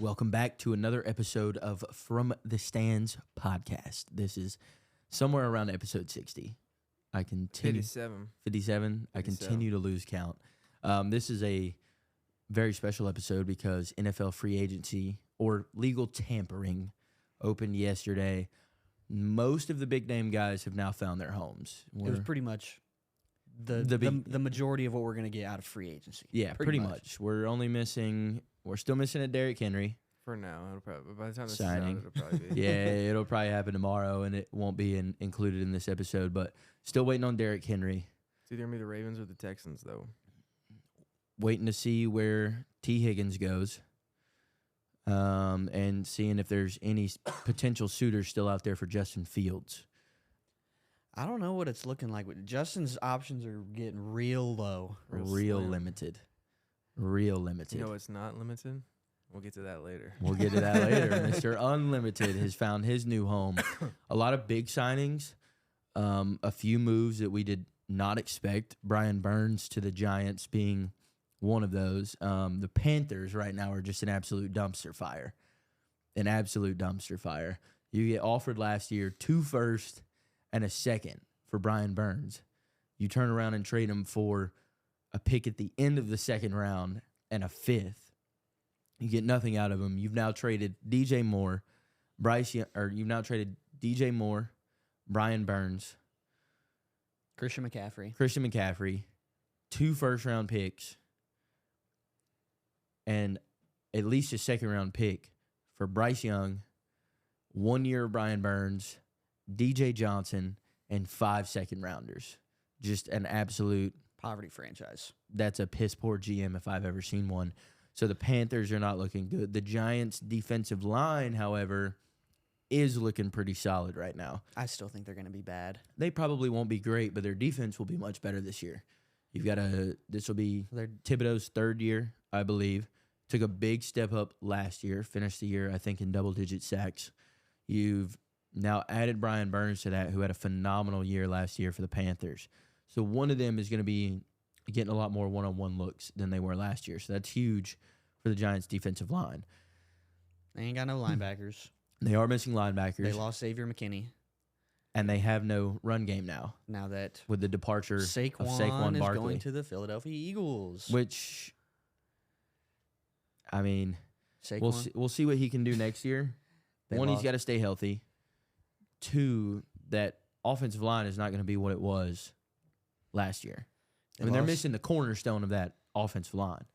Welcome back to another episode of From the Stands podcast. This is somewhere around episode 60. I continue 57. I continue to lose count. This is a very special episode because NFL free agency or legal tampering opened yesterday. Most of the big name guys have now found their homes. It was pretty much the majority of what we're going to get out of free agency. Yeah, pretty much. We're still missing a Derrick Henry. For now, it'll probably, by the time this signing. is out, it'll probably be. Yeah, it'll probably happen tomorrow, and it won't be included in this episode. But still waiting on Derrick Henry. It's either going to be the Ravens or the Texans, though. Waiting to see where T. Higgins goes, and seeing if there's any potential suitors still out there for Justin Fields. I don't know what it's looking like. Justin's options are getting real low. Real limited. Real limited. You know it's not limited? We'll get to that later. We'll get to that later. Mr. Unlimited has found his new home. A lot of big signings, a few moves that we did not expect. Brian Burns to the Giants being one of those. The Panthers right now are just an absolute dumpster fire. An absolute dumpster fire. You get offered last year 2 firsts and a second for Brian Burns. You turn around and trade him for a pick at the end of the second round and a 5th. You get nothing out of him. You've now traded DJ Moore, Brian Burns, Christian McCaffrey, 2 first-round picks, and at least a second-round pick for Bryce Young, 1 year of Brian Burns, DJ Johnson, and 5 second-rounders. Just an absolute poverty franchise. That's a piss-poor GM if I've ever seen one. So the Panthers are not looking good. The Giants' defensive line, however, is looking pretty solid right now. I still think they're going to be bad. They probably won't be great, but their defense will be much better this year. This will be Thibodeau's 3rd year, I believe. Took a big step up last year, finished the year, I think, in double-digit sacks. You've now added Brian Burns to that, who had a phenomenal year last year for the Panthers. So one of them is going to be getting a lot more one-on-one looks than they were last year. So that's huge for the Giants' defensive line. They ain't got no linebackers. They are missing linebackers. They lost Xavier McKinney. And they have no run game now. Now that with the departure of Saquon is going to the Philadelphia Eagles. Which, I mean, we'll see what he can do next year. One, he's got to stay healthy. 2, that offensive line is not going to be what it was last year. They're missing the cornerstone of that offensive line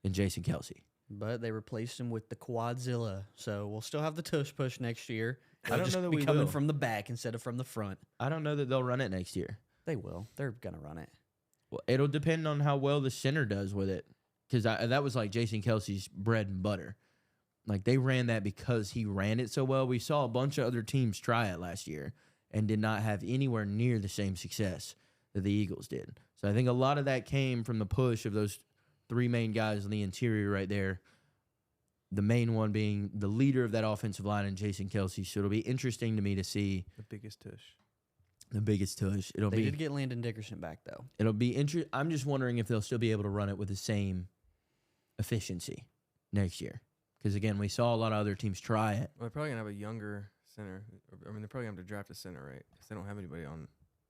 in Jason Kelce. But they replaced him with the Quadzilla, so we'll still have the tush push next year. I don't know that we will. Coming from the back instead of from the front. I don't know that they'll run it next year. They will. They're gonna run it. Well, it'll depend on how well the center does with it, because that was like Jason Kelce's bread and butter. Like they ran that because he ran it so well. We saw a bunch of other teams try it last year and did not have anywhere near the same success that the Eagles did. So I think a lot of that came from the push of those 3 main guys in the interior right there. The main one being the leader of that offensive line in Jason Kelce. So it'll be interesting to me to see the biggest tush. They did get Landon Dickerson back though. It'll be interesting. I'm just wondering if they'll still be able to run it with the same efficiency next year. Because again, we saw a lot of other teams try it. Well, they're probably gonna have a younger center. I mean, they're probably gonna have to draft a center, right? Because they don't have anybody on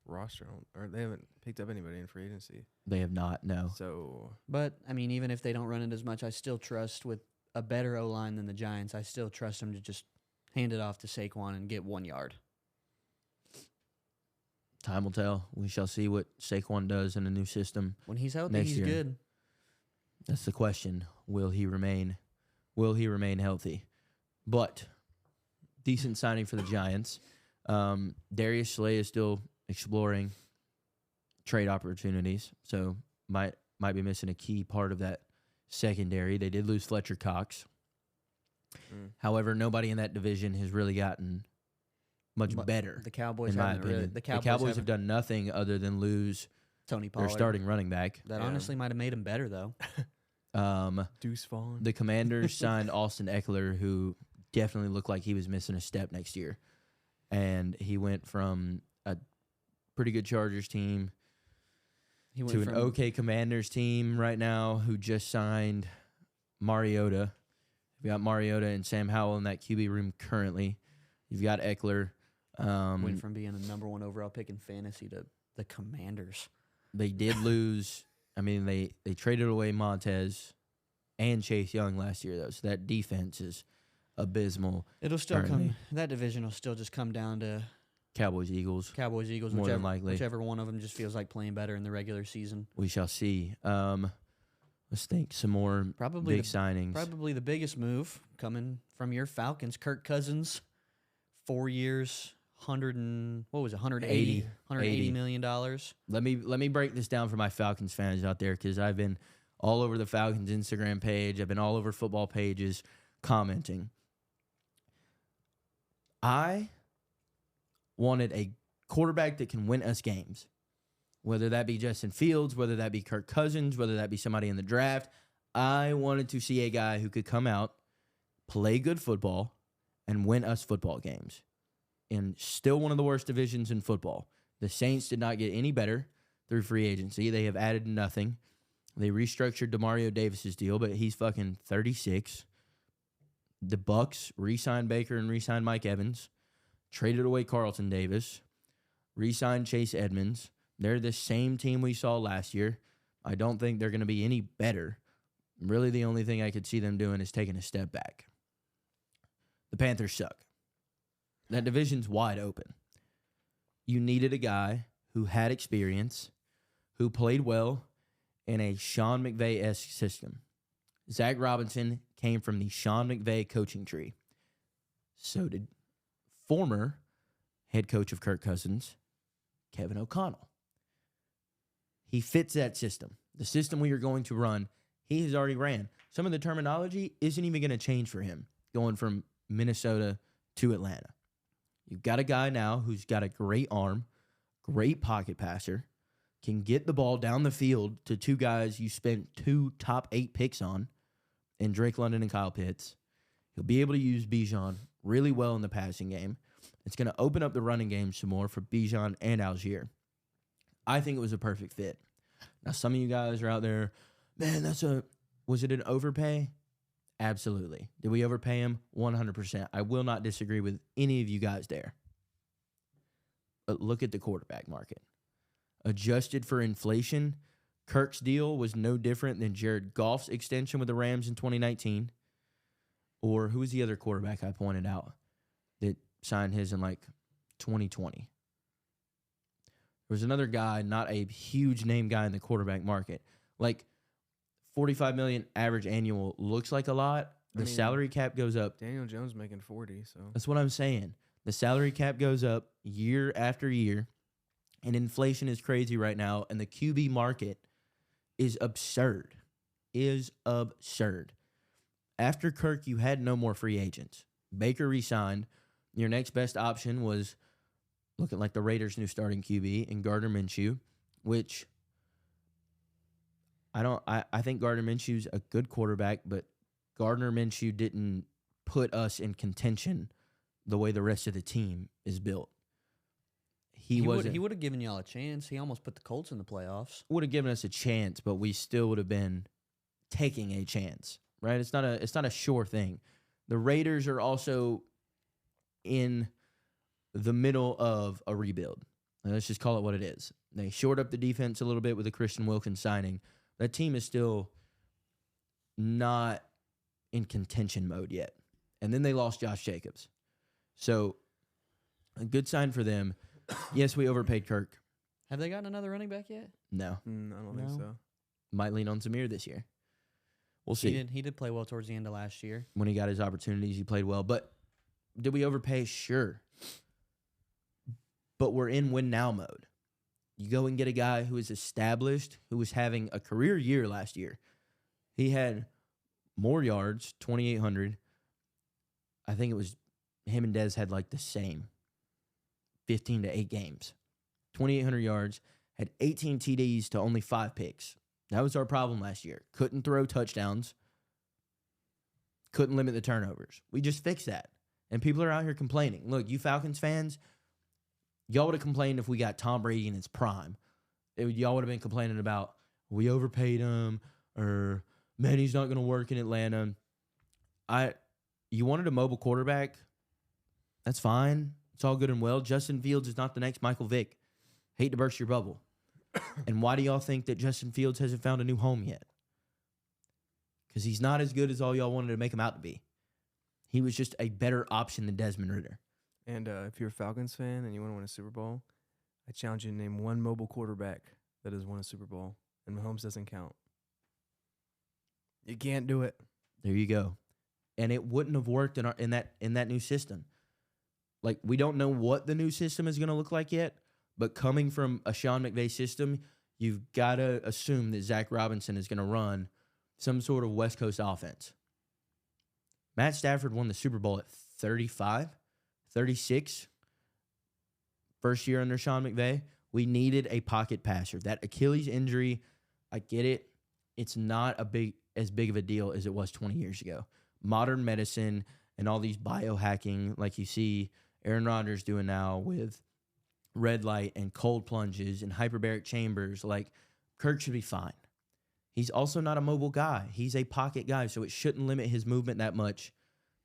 roster, or they haven't picked up anybody in free agency. They have not, no. So, but I mean, even if they don't run it as much, I still trust with a better O-line than the Giants. I still trust them to just hand it off to Saquon and get 1 yard. Time will tell. We shall see what Saquon does in a new system. When he's healthy, he's good. That's the question. Will he remain healthy? But decent signing for the Giants. Darius Slay is still exploring trade opportunities, so might be missing a key part of that secondary. They did lose Fletcher Cox. However, nobody in that division has really gotten much better. The Cowboys, in my opinion. The Cowboys have done nothing other than lose Tony Pollard, their starting running back. That honestly might have made him better, though. Deuce Vaughn. The Commanders signed Austin Eckler, who definitely looked like he was missing a step next year. And he went from a pretty good Chargers team to an okay Commanders team right now who just signed Mariota. We got Mariota and Sam Howell in that QB room currently. You've got Eckler. Went from being a number 1 overall pick in fantasy to the Commanders. They did lose. I mean, they traded away Montez and Chase Young last year, though. So that defense is abysmal. It'll still currently. come. That division will still just come down to Cowboys, Eagles. Cowboys, More than likely. whichever one of them just feels like playing better in the regular season. We shall see. Let's think some more Probably big signings. Probably the biggest move coming from your Falcons, Kirk Cousins, 4 years, 180 80 million dollars. Let me break this down for my Falcons fans out there, because I've been all over the Falcons Instagram page. I've been all over football pages commenting. I wanted a quarterback that can win us games, whether that be Justin Fields, whether that be Kirk Cousins, whether that be somebody in the draft. I wanted to see a guy who could come out, play good football, and win us football games. In still one of the worst divisions in football. The Saints did not get any better through free agency. They have added nothing. They restructured DeMario Davis's deal, but he's fucking 36. The Bucks re-signed Baker and re-signed Mike Evans, traded away Carlton Davis, re-signed Chase Edmonds. They're the same team we saw last year. I don't think they're going to be any better. Really, the only thing I could see them doing is taking a step back. The Panthers suck. That division's wide open. You needed a guy who had experience, who played well in a Sean McVay-esque system. Zach Robinson came from the Sean McVay coaching tree. So did former head coach of Kirk Cousins, Kevin O'Connell. He fits that system. The system we are going to run, he has already ran. Some of the terminology isn't even going to change for him, going from Minnesota to Atlanta. You've got a guy now who's got a great arm, great pocket passer, can get the ball down the field to two guys you spent 2 top 8 picks on, in Drake London and Kyle Pitts. He'll be able to use Bijan really well in the passing game. It's going to open up the running game some more for Bijan and Algier. I think it was a perfect fit. Now, some of you guys are out there, man, was it an overpay? Absolutely. Did we overpay him? 100%. I will not disagree with any of you guys there. But look at the quarterback market. Adjusted for inflation, Kirk's deal was no different than Jared Goff's extension with the Rams in 2019. Or who was the other quarterback I pointed out that signed his in like 2020? There was another guy, not a huge name guy in the quarterback market. Like, $45 million average annual looks like a lot. The salary cap goes up. Daniel Jones making 40, so That's what I'm saying. The salary cap goes up year after year, and inflation is crazy right now, and the QB market is absurd. After Kirk, you had no more free agents. Baker re-signed. Your next best option was looking like the Raiders' new starting QB in Gardner Minshew, which I think Gardner Minshew's a good quarterback, but Gardner Minshew didn't put us in contention the way the rest of the team is built. He would have given y'all a chance. He almost put the Colts in the playoffs. Would have given us a chance, but we still would have been taking a chance, right? It's not a sure thing. The Raiders are also in the middle of a rebuild. Let's just call it what it is. They shored up the defense a little bit with the Christian Wilkins signing. That team is still not in contention mode yet. And then they lost Josh Jacobs. So, a good sign for them. Yes, we overpaid Kirk. Have they gotten another running back yet? No. I don't think so. Might lean on Zamir this year. We'll see. He did play well towards the end of last year. When he got his opportunities, he played well. But did we overpay? Sure. But we're in win-now mode. You go and get a guy who is established, who was having a career year last year. He had more yards, 2,800. I think it was him and Dez had like the same 15 to 8 games. 2,800 yards, had 18 TDs to only 5 picks. That was our problem last year. Couldn't throw touchdowns. Couldn't limit the turnovers. We just fixed that. And people are out here complaining. Look, you Falcons fans, y'all would have complained if we got Tom Brady in his prime. Y'all would have been complaining about, we overpaid him, or, man, he's not going to work in Atlanta. you wanted a mobile quarterback. That's fine. It's all good and well. Justin Fields is not the next Michael Vick. Hate to burst your bubble. And why do y'all think that Justin Fields hasn't found a new home yet? Because he's not as good as all y'all wanted to make him out to be. He was just a better option than Desmond Ridder. And if you're a Falcons fan and you want to win a Super Bowl, I challenge you to name one mobile quarterback that has won a Super Bowl, and Mahomes doesn't count. You can't do it. There you go. And it wouldn't have worked in that new system. Like, we don't know what the new system is going to look like yet, but coming from a Sean McVay system, you've got to assume that Zach Robinson is going to run some sort of West Coast offense. Matt Stafford won the Super Bowl at 35, 36. First year under Sean McVay. We needed a pocket passer. That Achilles injury, I get it. It's not as big of a deal as it was 20 years ago. Modern medicine and all these biohacking, like you see Aaron Rodgers doing now with red light and cold plunges and hyperbaric chambers, like Kirk should be fine. He's also not a mobile guy. He's a pocket guy, so it shouldn't limit his movement that much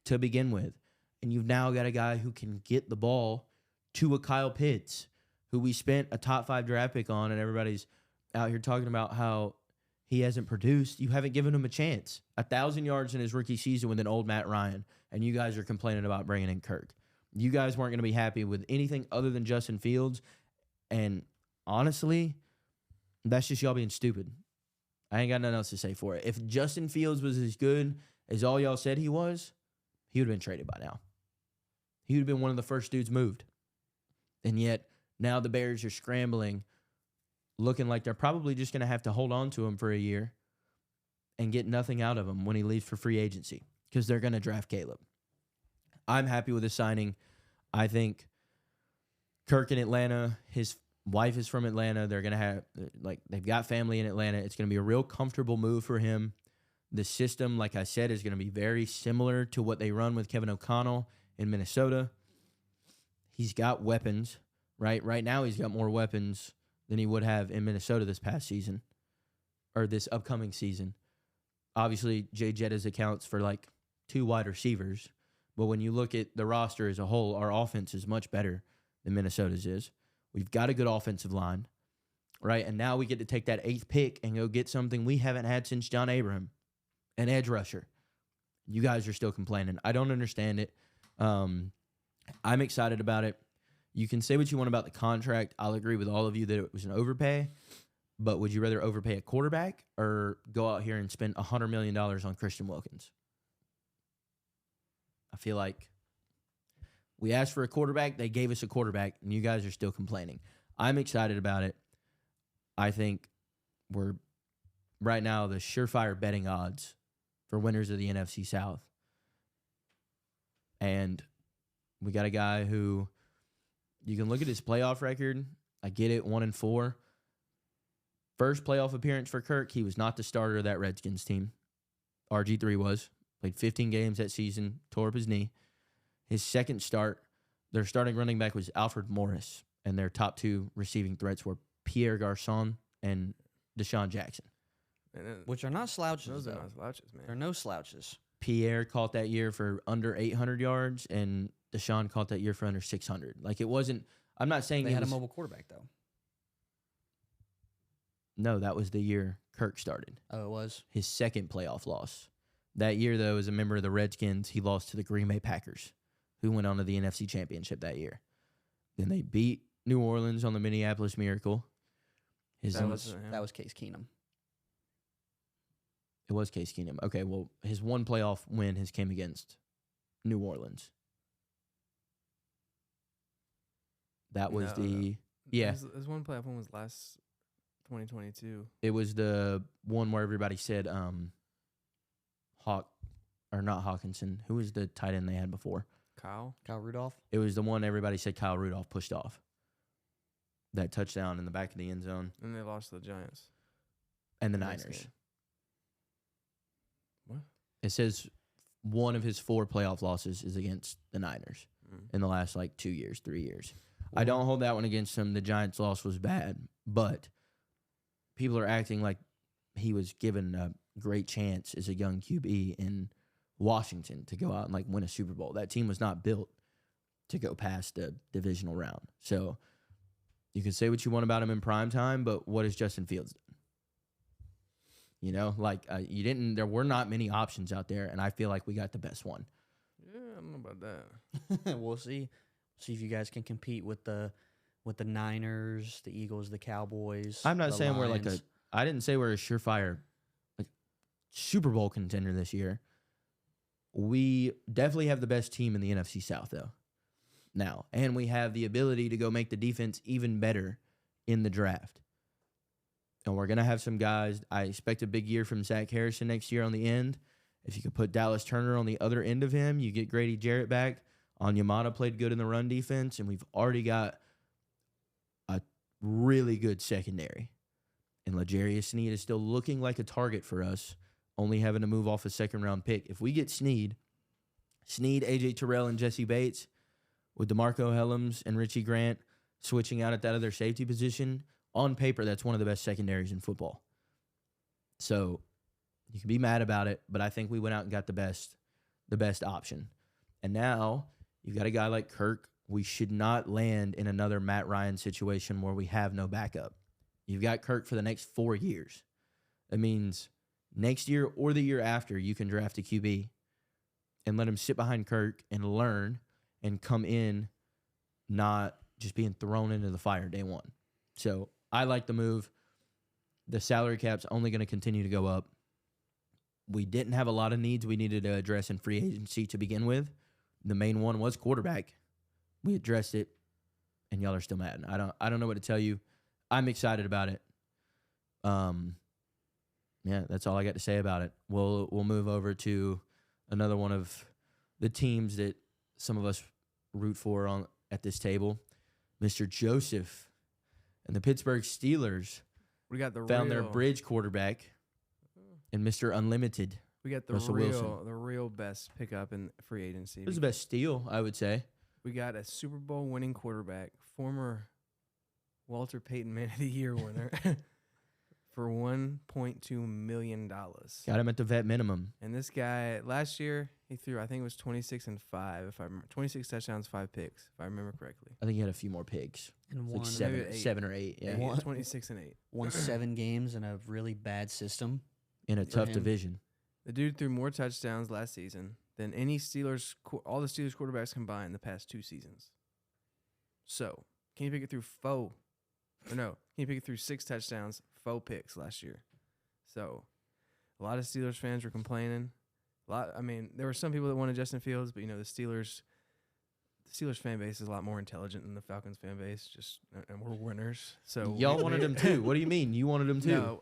to begin with. And you've now got a guy who can get the ball to a Kyle Pitts, who we spent a top 5 draft pick on, and everybody's out here talking about how he hasn't produced. You haven't given him a chance. 1,000 yards in his rookie season with an old Matt Ryan, and you guys are complaining about bringing in Kirk. You guys weren't going to be happy with anything other than Justin Fields, and honestly, that's just y'all being stupid. I ain't got nothing else to say for it. If Justin Fields was as good as all y'all said he was, he would have been traded by now. He would have been one of the first dudes moved. And yet, now the Bears are scrambling, looking like they're probably just going to have to hold on to him for a year and get nothing out of him when he leaves for free agency because they're going to draft Caleb. I'm happy with the signing. I think Kirk in Atlanta, his wife is from Atlanta. They're going to have, they've got family in Atlanta. It's going to be a real comfortable move for him. The system, like I said, is going to be very similar to what they run with Kevin O'Connell in Minnesota. He's got weapons, right? Right now, he's got more weapons than he would have in Minnesota this past season or this upcoming season. Obviously, Jay Jettas accounts for 2 wide receivers. But when you look at the roster as a whole, our offense is much better than Minnesota's is. We've got a good offensive line, right? And now we get to take that 8th pick and go get something we haven't had since John Abraham, an edge rusher. You guys are still complaining. I don't understand it. I'm excited about it. You can say what you want about the contract. I'll agree with all of you that it was an overpay. But would you rather overpay a quarterback or go out here and spend $100 million on Christian Wilkins? I feel like we asked for a quarterback, they gave us a quarterback, and you guys are still complaining. I'm excited about it. I think we're right now the surefire betting odds for winners of the NFC South. And we got a guy who you can look at his playoff record. I get it, 1-4. First playoff appearance for Kirk, he was not the starter of that Redskins team. RG3 was. Played 15 games that season, tore up his knee. His second start, their starting running back was Alfred Morris, and their top 2 receiving threats were Pierre Garçon and Deshaun Jackson. Which are not slouches, Those though. are not slouches, man. They're no slouches. Pierre caught that year for under 800 yards, and Deshaun caught that year for under 600. It wasn't, I'm not saying They had a mobile quarterback, though. No, that was the year Kirk started. Oh, it was? His second playoff loss. That year, though, as a member of the Redskins, he lost to the Green Bay Packers, who went on to the NFC Championship that year. Then they beat New Orleans on the Minneapolis Miracle. That was Case Keenum. It was Case Keenum. Okay, well, his one playoff win came against New Orleans. That was yeah. His one playoff one was last 2022. It was the one where everybody said not Hawkinson. Who was the tight end they had before? Kyle Rudolph? It was the one everybody said Kyle Rudolph pushed off. That touchdown in the back of the end zone. And they lost to the Giants. And the Next Niners. game. What? It says one of his 4 playoff losses is against the Niners in the last 2 years, 3 years. I don't hold that one against him. The Giants' loss was bad, but people are acting like he was given a great chance as a young QB, and Washington to go out and like win a Super Bowl. That team was not built to go past the divisional round. So you can say what you want about him in prime time, but what has Justin Fields done? You know, like you didn't. There were not many options out there, and I feel like we got the best one. Yeah, I don't know about that. We'll see. See if you guys can compete with the Niners, the Eagles, the Cowboys. I'm not the saying we're like Lions. I didn't say we're a surefire like Super Bowl contender this year. We definitely have the best team in the NFC South, though. Now, and we have the ability to go make the defense even better in the draft. And we're going to have some guys. I expect a big year from Zach Harrison next year on the end. If you could put Dallas Turner on the other end of him, you get Grady Jarrett back. Onyemata played good in the run defense, and we've already got a really good secondary. And L'Jarius Sneed is still looking like a target for us, only having to move off a second-round pick. If we get Sneed, A.J. Terrell, and Jesse Bates, with DeMarco Hellams and Richie Grant switching out at that other safety position, on paper, that's one of the best secondaries in football. So you can be mad about it, but I think we went out and got the best option. And now you've got a guy like Kirk. We should not land in another Matt Ryan situation where we have no backup. You've got Kirk for the next 4 years. That means next year or the year after, you can draft a QB and let him sit behind Kirk and learn and come in not just being thrown into the fire day one. So I like the move. The salary cap's only going to continue to go up. We didn't have a lot of needs we needed to address in free agency to begin with. The main one was quarterback. We addressed it, and y'all are still mad. I don't know what to tell you. I'm excited about it. Yeah, that's all I got to say about it. We'll move over to another one of the teams that some of us root for at this table. Mr. Joseph and the Pittsburgh Steelers We got the found their bridge quarterback in Mr. Unlimited. We got the Russell Wilson. real best pickup in free agency. It was the best steal, I would say. We got a Super Bowl winning quarterback, former Walter Payton Man of the Year winner, for $1.2 million. Got him at the vet minimum. And this guy last year he threw, I think it was 26 and 5, if I remember, 26 touchdowns, 5 picks, if I remember correctly. I think he had a few more pigs. And Like won, seven or eight. Yeah, Yeah, 26 and 8. won 7 games in a really bad system. in a for tough him. division. The dude threw more touchdowns last season than any Steelers, all the Steelers quarterbacks combined the past 2 seasons. So, can you pick it through can you pick it through 6 touchdowns, 4 picks last year? So, a lot of Steelers fans were complaining. There were some people that wanted Justin Fields, but the Steelers fan base is a lot more intelligent than the Falcons fan base. And we're winners. So Y'all wanted him too. What do you mean? You wanted him too? No,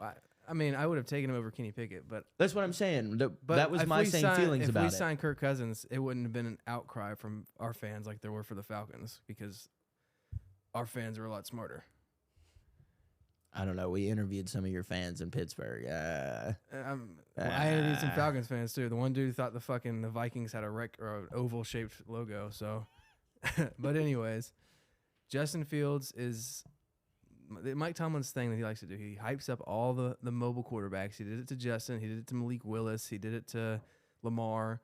I would have taken him over Kenny Pickett, but That's what I'm saying. But That was if my we same signed- feelings about If we it. signed Kirk Cousins, it wouldn't have been an outcry from our fans like there were for the Falcons because our fans are a lot smarter. I don't know. We interviewed some of your fans in Pittsburgh. I interviewed some Falcons fans too. The one dude thought the Vikings had an oval shaped logo. So, but anyways, Justin Fields is Mike Tomlin's thing that he likes to do. He hypes up all the mobile quarterbacks. He did it to Justin. He did it to Malik Willis. He did it to Lamar.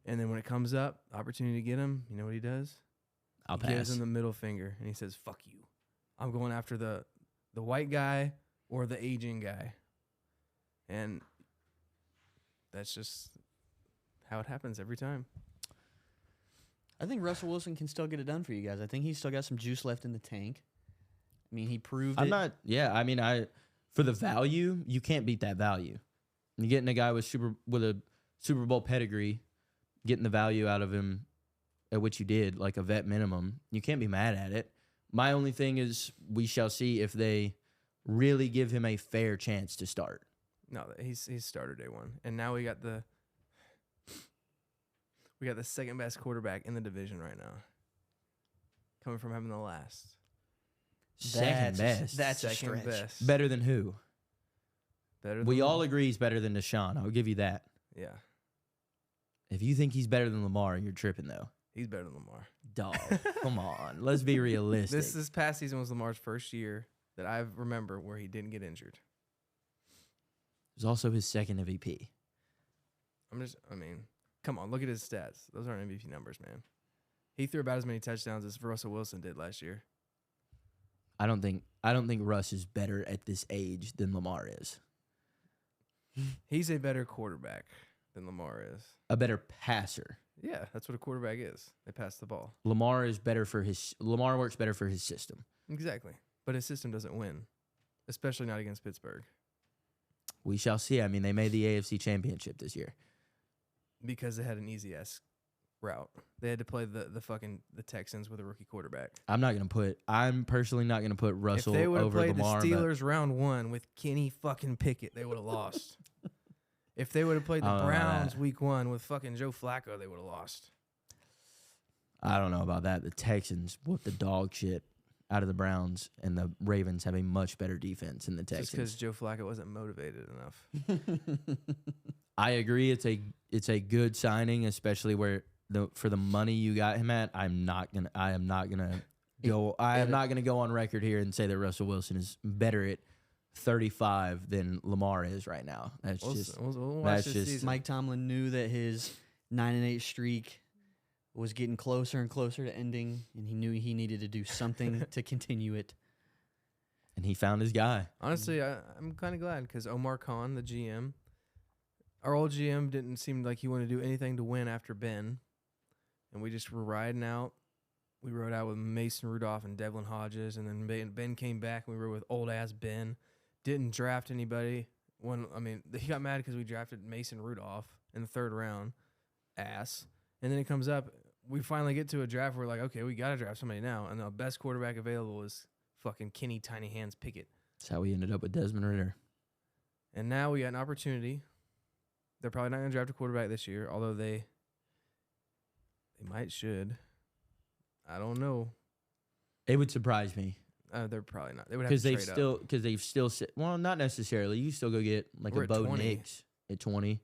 And then when it comes up, opportunity to get him, you know what he does? I'll He gives pass. him the middle finger and he says, "Fuck you. I'm going after the white guy or the aging guy." And that's just how it happens every time. I think Russell Wilson can still get it done for you guys. I think he's still got some juice left in the tank. I mean, he proved I'm it. not. Yeah, I mean, for the value, you can't beat that value. You're getting a guy with a Super Bowl pedigree, getting the value out of him at which you did, like a vet minimum. You can't be mad at it. My only thing is we shall see if they really give him a fair chance to start. No, he's starter day one. And now we got the second best quarterback in the division right now. Coming from having the last. Second best. That's a Second stretch. best. Better than who? Better than We all agree he's better than Deshaun. I'll give you that. Yeah. If you think he's better than Lamar, you're tripping, though. He's better than Lamar. Dog, come on. Let's be realistic. This past season was Lamar's first year that I remember where he didn't get injured. It was also his second MVP. come on, look at his stats. Those aren't MVP numbers, man. He threw about as many touchdowns as Russell Wilson did last year. I don't think Russ is better at this age than Lamar is. He's a better quarterback than Lamar is. A better passer. Yeah, that's what a quarterback is. They pass the ball. Lamar works better for his system. Exactly. But his system doesn't win, especially not against Pittsburgh. We shall see. I mean, they made the AFC Championship this year. Because they had an easy ass route. They had to play the Texans with a rookie quarterback. I'm personally not gonna put Russell if they would have over played Lamar. The Steelers round 1 with Kenny fucking Pickett, they would have lost. If they would have played the Browns week 1 with fucking Joe Flacco, they would have lost. I don't know about that. The Texans whooped the dog shit out of the Browns, and the Ravens have a much better defense than the Texans. Just because Joe Flacco wasn't motivated enough. I agree. It's a good signing, especially where for the money you got him at. I am not gonna go on record here and say that Russell Wilson is better at 35 than Lamar is right now. That's just Mike Tomlin knew that his 9-8 streak was getting closer and closer to ending, and he knew he needed to do something to continue it. And he found his guy. Honestly, I'm kind of glad because Omar Khan, the GM, our old GM, didn't seem like he wanted to do anything to win after Ben, and we just were riding out. We rode out with Mason Rudolph and Devlin Hodges, and then Ben came back, and we rode with old-ass Ben. Didn't draft anybody. He got mad because we drafted Mason Rudolph in the 3rd round. Ass. And then it comes up. We finally get to a draft where we're like, okay, we got to draft somebody now. And the best quarterback available is fucking Kenny Tiny Hands Pickett. That's how we ended up with Desmond Ridder. And now we got an opportunity. They're probably not going to draft a quarterback this year, although they should. I don't know. It would surprise me. They're probably not. They would have to because they've still well, not necessarily. You still go get like We're a Bo 20. Nix at 20.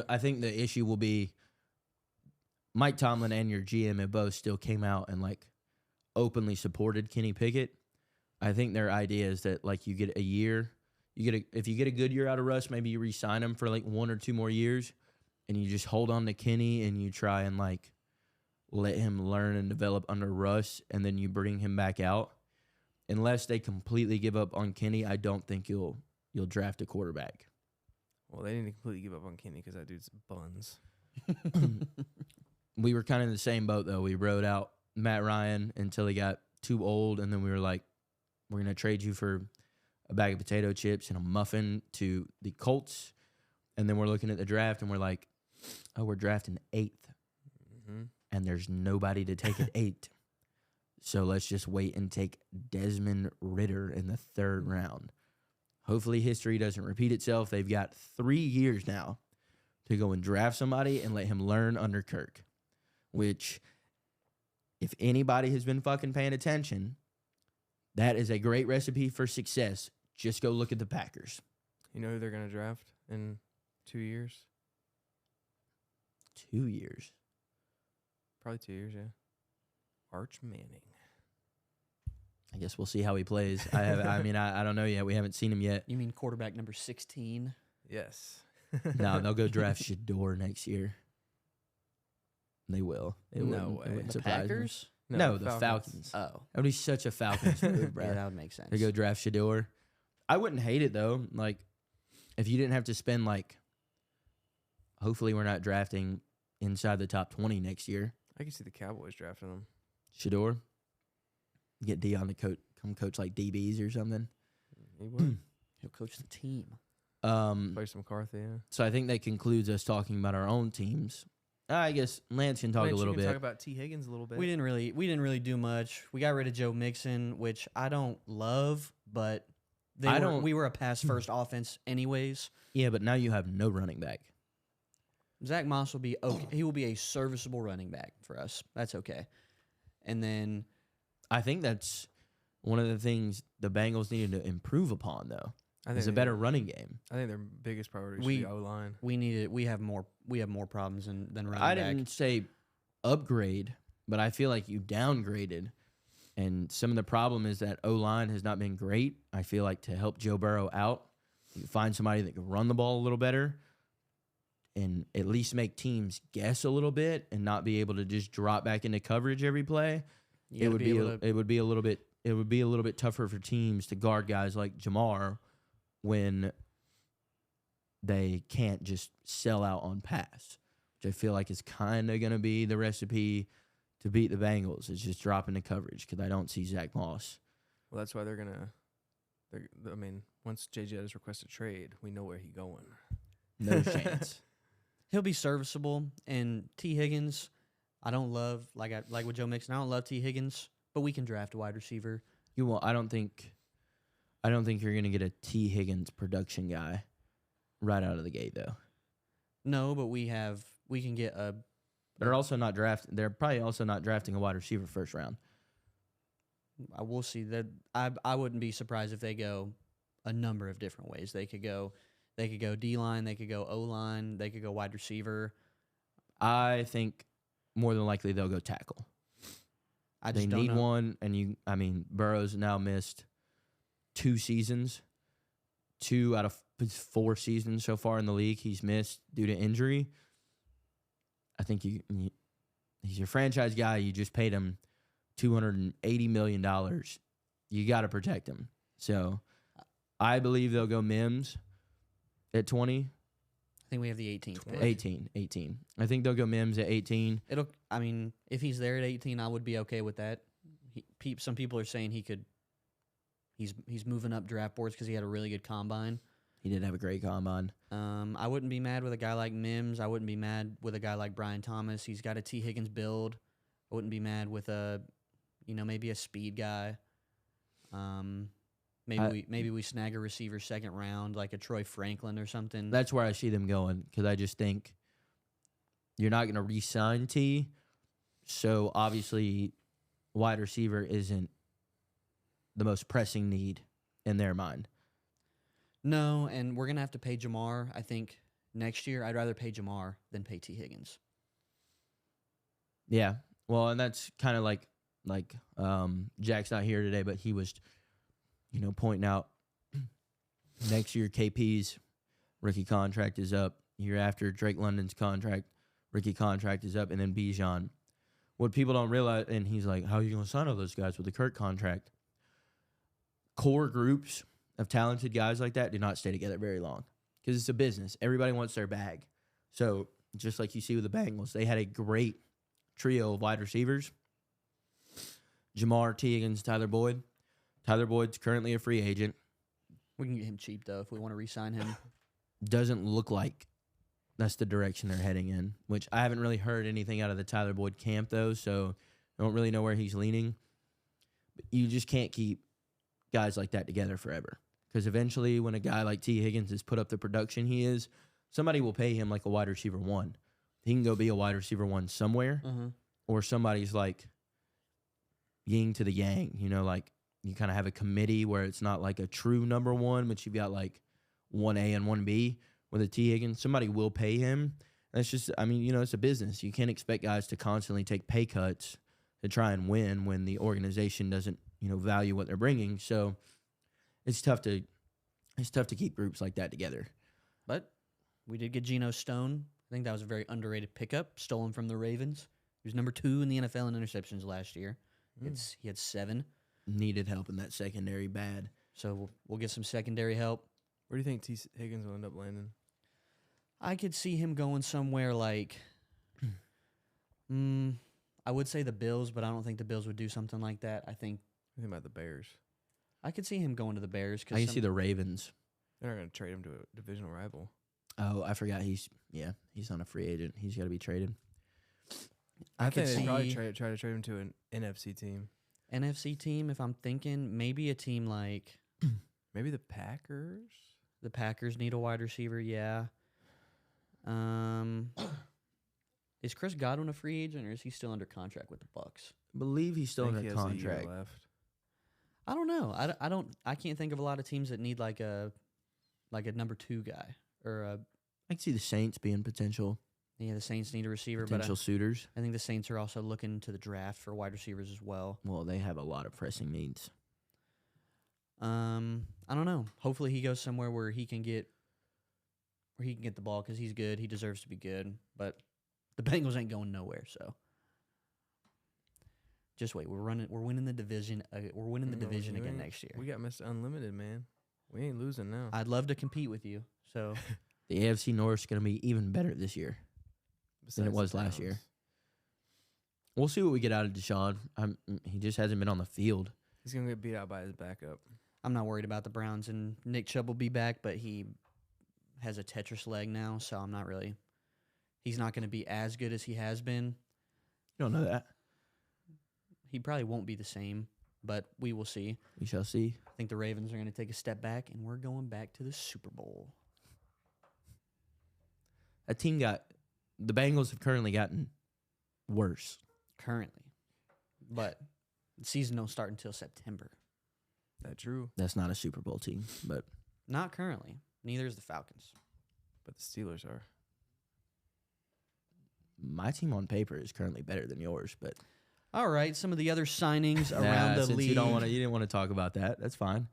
I think the issue will be Mike Tomlin and your GM have both still came out and like openly supported Kenny Pickett. I think their idea is that like you get a year, if you get a good year out of Russ, maybe you re-sign him for like 1 or 2 more years, and you just hold on to Kenny and you try and like let him learn and develop under Russ, and then you bring him back out. Unless they completely give up on Kenny, I don't think you'll draft a quarterback. Well, they didn't completely give up on Kenny because that dude's buns. We were kind of in the same boat, though. We rode out Matt Ryan until he got too old, and then we were like, we're going to trade you for a bag of potato chips and a muffin to the Colts. And then we're looking at the draft, and we're like, oh, we're drafting 8th. Mm-hmm. And there's nobody to take at 8. So let's just wait and take Desmond Ridder in the 3rd round. Hopefully history doesn't repeat itself. They've got 3 years now to go and draft somebody and let him learn under Kirk, which if anybody has been fucking paying attention, that is a great recipe for success. Just go look at the Packers. You know who they're going to draft in 2 years? 2 years. Probably 2 years, yeah. Arch Manning. I guess we'll see how he plays. I don't know yet. We haven't seen him yet. You mean quarterback number 16? Yes. No, they'll go draft Shador next year. They will. No way. The Packers? No, the Falcons. Oh. That would be such a Falcons move, bro. Yeah, that would make sense. They go draft Shador. I wouldn't hate it, though. Like, if you didn't have to spend, like, hopefully we're not drafting inside the top 20 next year. I can see the Cowboys drafting him. Shador. Get Dion to come coach, like, DBs or something. He would. He'll coach the team. Play some McCarthy, yeah. So I think that concludes us talking about our own teams. I guess Lance can talk a little bit. Talk about T. Higgins a little bit. We didn't really do much. We got rid of Joe Mixon, which I don't love, but we were a pass first offense anyways. Yeah, but now you have no running back. Zach Moss will be okay. He will be a serviceable running back for us. That's okay. And then I think that's one of the things the Bengals needed to improve upon, though. Is a better running game. I think their biggest priority should be O-line. We have more problems than running back. I didn't say upgrade, but I feel like you downgraded. And some of the problem is that O-line has not been great. I feel like to help Joe Burrow out, you find somebody that can run the ball a little better. and at least make teams guess a little bit and not be able to just drop back into coverage every play, it would be a little bit tougher for teams to guard guys like Jamar when they can't just sell out on pass, which I feel like is kind of going to be the recipe to beat the Bengals. Is just dropping the coverage because I don't see Zach Moss. Well, that's why they're gonna. I mean, once JJ has requested trade, we know where he's going. No chance. He'll be serviceable. And T. Higgins, I don't love like with Joe Mixon. I don't love T. Higgins, but we can draft a wide receiver. You won't. I don't think you're going to get a T. Higgins production guy right out of the gate, though. No, but we can get a. They're also not drafting. They're probably also not drafting a wide receiver first round. We'll see that. I wouldn't be surprised if they go a number of different ways. They could go D line. They could go O line. They could go wide receiver. I think more than likely they'll go tackle. They need one, and Burrow's now missed 2 seasons. 2 out of 4 seasons so far in the league he's missed due to injury. I think he's your franchise guy. You just paid him $280 million. You got to protect him. So I believe they'll go Mims at 20. I think we have the 18th pick. 18. I think they'll go Mims at 18. If he's there at 18, I would be okay with that. Some people are saying he's moving up draft boards because he had a really good combine. He did have a great combine. I wouldn't be mad with a guy like Mims. I wouldn't be mad with a guy like Brian Thomas. He's got a T. Higgins build. I wouldn't be mad with maybe a speed guy. Maybe we snag a receiver second round, like a Troy Franklin or something. That's where I see them going because I just think you're not going to re-sign T. So obviously, wide receiver isn't the most pressing need in their mind. No, and we're going to have to pay Jamar. I think next year I'd rather pay Jamar than pay T. Higgins. Yeah. Well, and that's kind of like Jack's not here today, but he was, pointing out next year KP's rookie contract is up. Year after Drake London's rookie contract is up, and then Bijan. What people don't realize, and he's like, how are you going to sign all those guys with the Kirk contract? Core groups of talented guys like that do not stay together very long because it's a business. Everybody wants their bag. So just like you see with the Bengals, they had a great trio of wide receivers. Jamar, T. Higgins, Tyler Boyd. Tyler Boyd's currently a free agent. We can get him cheap, though, if we want to re-sign him. Doesn't look like that's the direction they're heading in, which I haven't really heard anything out of the Tyler Boyd camp, though, so I don't really know where he's leaning. But you just can't keep guys like that together forever because eventually when a guy like T. Higgins has put up the production he is, somebody will pay him like a wide receiver 1. He can go be a wide receiver 1 somewhere, or somebody's like yin to the yang, like you kind of have a committee where it's not like a true number 1, but you've got like 1A and 1B with a T. Higgins. Somebody will pay him. That's just, it's a business. You can't expect guys to constantly take pay cuts to try and win when the organization doesn't, value what they're bringing. So it's tough to keep groups like that together. But we did get Geno Stone. I think that was a very underrated pickup, stolen from the Ravens. He was number 2 in the NFL in interceptions last year. He had 7. Needed help in that secondary bad. So we'll get some secondary help. Where do you think T. Higgins will end up landing? I could see him going somewhere like, I would say the Bills, but I don't think the Bills would do something like that. I think about the Bears. I could see him going to the Bears. I can see the Ravens. They're not going to trade him to a divisional rival. Oh, I forgot. He's not a free agent. He's got to be traded. I think they'd probably try to trade him to an NFC team. NFC team, if I'm thinking, maybe a team like... maybe the Packers? The Packers need a wide receiver, yeah. Is Chris Godwin a free agent, or is he still under contract with the Bucs? I believe he's still under contract. Left. I don't know. I can't think of a lot of teams that need like a number 2 guy or a... I can see the Saints being potential. Yeah, the Saints need a receiver, potential suitors. I think the Saints are also looking to the draft for wide receivers as well. Well, they have a lot of pressing needs. I don't know. Hopefully he goes somewhere where he can where he can get the ball because he's good. He deserves to be good. But the Bengals ain't going nowhere. So just wait. We're winning the division. We're winning the division again next year. We got Mr. Unlimited, man. We ain't losing now. I'd love to compete with you. So The AFC North is going to be even better this year than it Besides was the last Browns. year. We'll see what we get out of Deshaun. He just hasn't been on the field. He's gonna get beat out by his backup. I'm not worried about the Browns, and Nick Chubb will be back, but he has a Tetris leg now, so I'm not really. He's not going to be as good as he has been. You don't know that. He probably won't be the same, but we will see. We shall see. I think the Ravens are going to take a step back, and we're going back to the Super Bowl. That team the Bengals have currently gotten worse. Currently. But the season don't start until September. That true. That's not a Super Bowl team, but Not currently. Neither is the Falcons. But the Steelers are. my team on paper is currently better than yours. But All right, some of the other signings around the since league. you didn't want to talk about that. That's fine.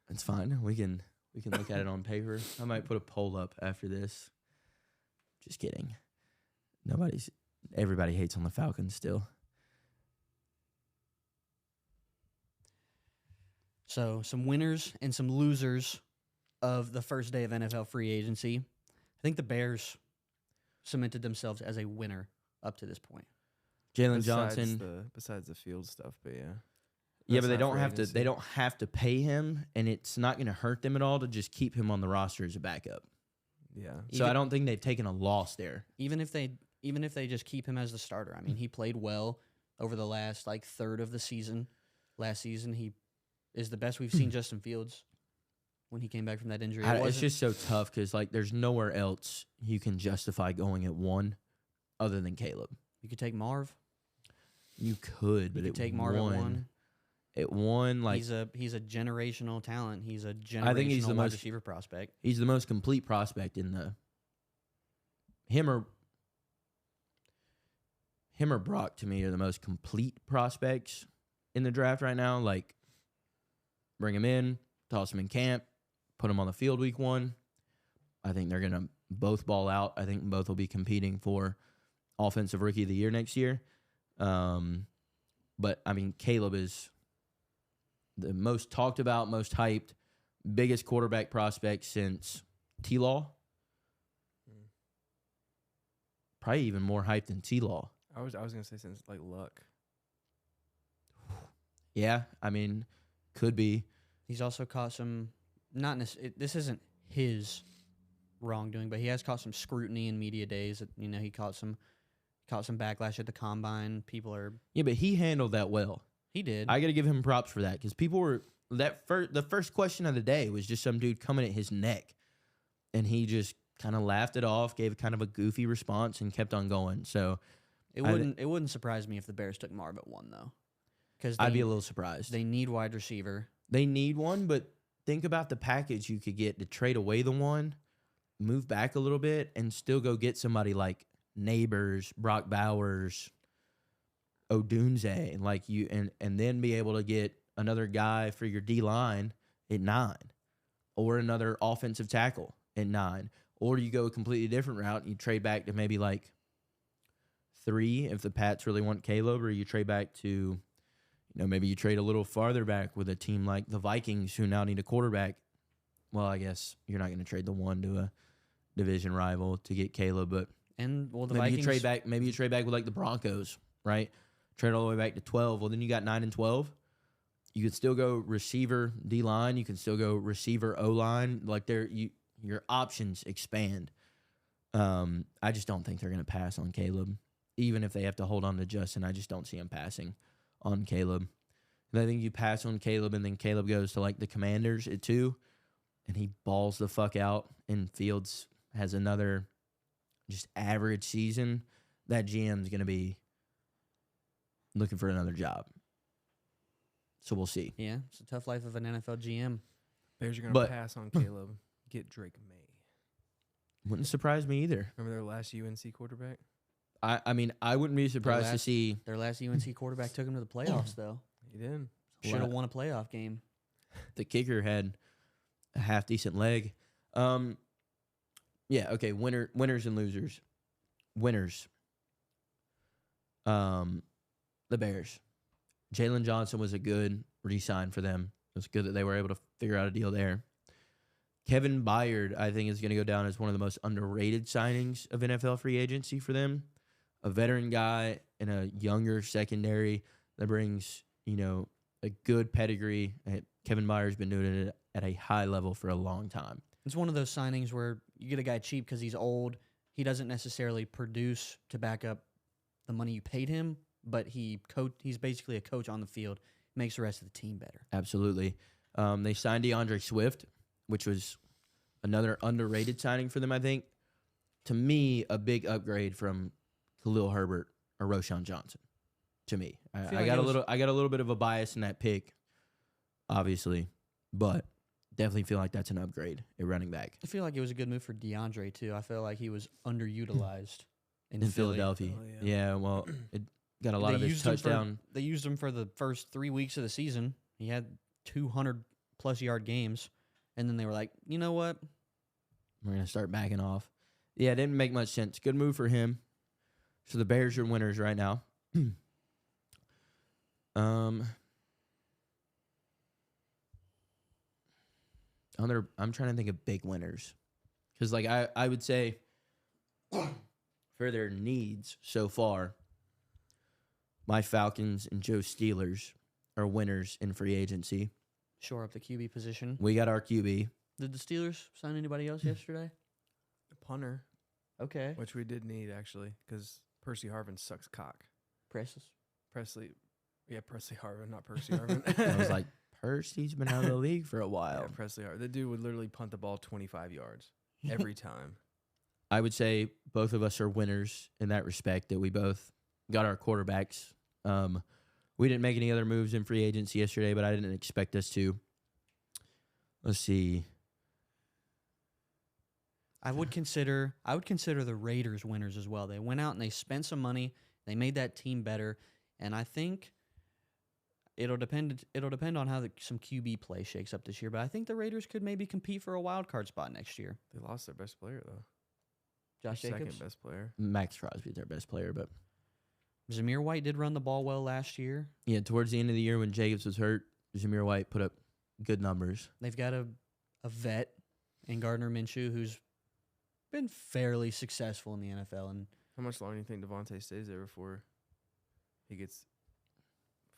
That's fine. We can look at it on paper. I might put a poll up after this. Just kidding. Everybody hates on the Falcons still. So, some winners and some losers of the first day of NFL free agency. I think the Bears cemented themselves as a winner up to this point. Jalen Johnson. Besides the field stuff, but yeah. Yeah, That's but they not don't free have to. agency. They don't have to pay him, and it's not going to hurt them at all to just keep him on the roster as a backup. Yeah. So I don't think they've taken a loss there. Even if they just keep him as the starter. I mean, he played well over the last third of the season. Last season, he is the best we've seen Justin Fields when he came back from that injury. It's just so tough because there's nowhere else you can justify going at one other than Caleb. You could take Marv. You could, but You could take Marv at one. It won He's a generational talent. He's a generational he's the wide most- receiver prospect. he's the most complete prospect in him or Brock to me are the most complete prospects in the draft right now. Bring him in, toss him in camp, put him on the field week 1. I think they're going to both ball out. I think both will be competing for Offensive Rookie of the Year next year. But, I mean, Caleb is the most talked about, most hyped, biggest quarterback prospect since T-Law. Probably even more hyped than T-Law. I was gonna say since Luck. Yeah, I mean, could be. He's also caught some this isn't his wrongdoing, but he has caught some scrutiny in media days. He caught some backlash at the combine. People are Yeah, but he handled that well. he did. I got to give him props for that because people were the first question of the day was just some dude coming at his neck, and he just kind of laughed it off, gave kind of a goofy response, and kept on going. So It wouldn't surprise me if the Bears took Marv at 1 though, because I'd be a little surprised. they need wide receiver. They need one, but think about the package you could get to trade away the one, move back a little bit, and still go get somebody like Neighbors, Brock Bowers, Odunze, and then be able to get another guy for your D line at 9, or another offensive tackle at 9, or you go a completely different route and you trade back to maybe 3 if the Pats really want Caleb, or you trade back to. Maybe you trade a little farther back with a team like the Vikings who now need a quarterback. Well, I guess you're not going to trade the one to a division rival to get Caleb, but The maybe Vikings you trade back. Maybe you trade back with the Broncos, right? Trade all the way back to 12. Well, then you got 9 and 12. You could still go receiver D line. You can still go receiver O line. Your options expand. I just don't think they're going to pass on Caleb, even if they have to hold on to Justin. I just don't see him passing on Caleb. And I think you pass on Caleb, and then Caleb goes to the Commanders at 2, and he balls the fuck out, and Fields has another just average season. That GM's going to be looking for another job. So we'll see. Yeah, it's a tough life of an NFL GM. Bears are gonna But- pass on Caleb. Get Drake May. Wouldn't surprise me either. Remember their last UNC quarterback? I mean, I wouldn't be surprised to last- see. Their last UNC quarterback took him to the playoffs though. He did. Should have won a playoff game. The kicker had a half decent leg. Yeah, okay, winners and losers. Winners. The Bears. Jalen Johnson was a good re-sign for them. It was good that they were able to figure out a deal there. Kevin Byard, I think, is going to go down as one of the most underrated signings of NFL free agency for them. A veteran guy in a younger secondary that brings, a good pedigree. Kevin Byard's been doing it at a high level for a long time. It's one of those signings where you get a guy cheap because he's old. He doesn't necessarily produce to back up the money you paid him, but he's basically a coach on the field. Makes the rest of the team better. Absolutely. They signed DeAndre Swift, which was another underrated signing for them, I think. To me, a big upgrade from Khalil Herbert or Roshan Johnson. To me, I got a little bit of a bias in that pick, obviously, but definitely feel like that's an upgrade at running back. I feel like it was a good move for DeAndre too. I feel like he was underutilized in Philadelphia. Oh, yeah, well, it got a lot of his touchdown. They used him for the first 3 weeks of the season. He had 200+ yard games, and then they were like, you know what? We're gonna start backing off. Yeah, it didn't make much sense. Good move for him. So the Bears are winners right now. I'm trying to think of big winners, because I would say for their needs so far, my Falcons and Joe Steelers are winners in free agency. Shore up the QB position. We got our QB. Did the Steelers sign anybody else yesterday? A punter, Okay. which we did need actually, because Percy Harvin sucks cock. Presley Harvin, not Percy Harvin. I was like, Percy's been out of the league for a while. Yeah, Presley Harvin. The dude would literally punt the ball 25 yards every time. I would say both of us are winners in that respect, that we both got our quarterbacks. We didn't make any other moves in free agency yesterday, but I didn't expect us to. Let's see. I would consider the Raiders winners as well. They went out and they spent some money. They made that team better, and I think it'll depend on how some QB play shakes up this year. But I think the Raiders could maybe compete for a wild card spot next year. They lost their best player though. Josh Their Jacobs, second best player. Max Crosby's their best player, but Zamir White did run the ball well last year. yeah, towards the end of the year when Jacobs was hurt, Zamir White put up good numbers. They've got a vet in Gardner Minshew who's been fairly successful in the NFL. And How much longer do you think Devontae stays there before he gets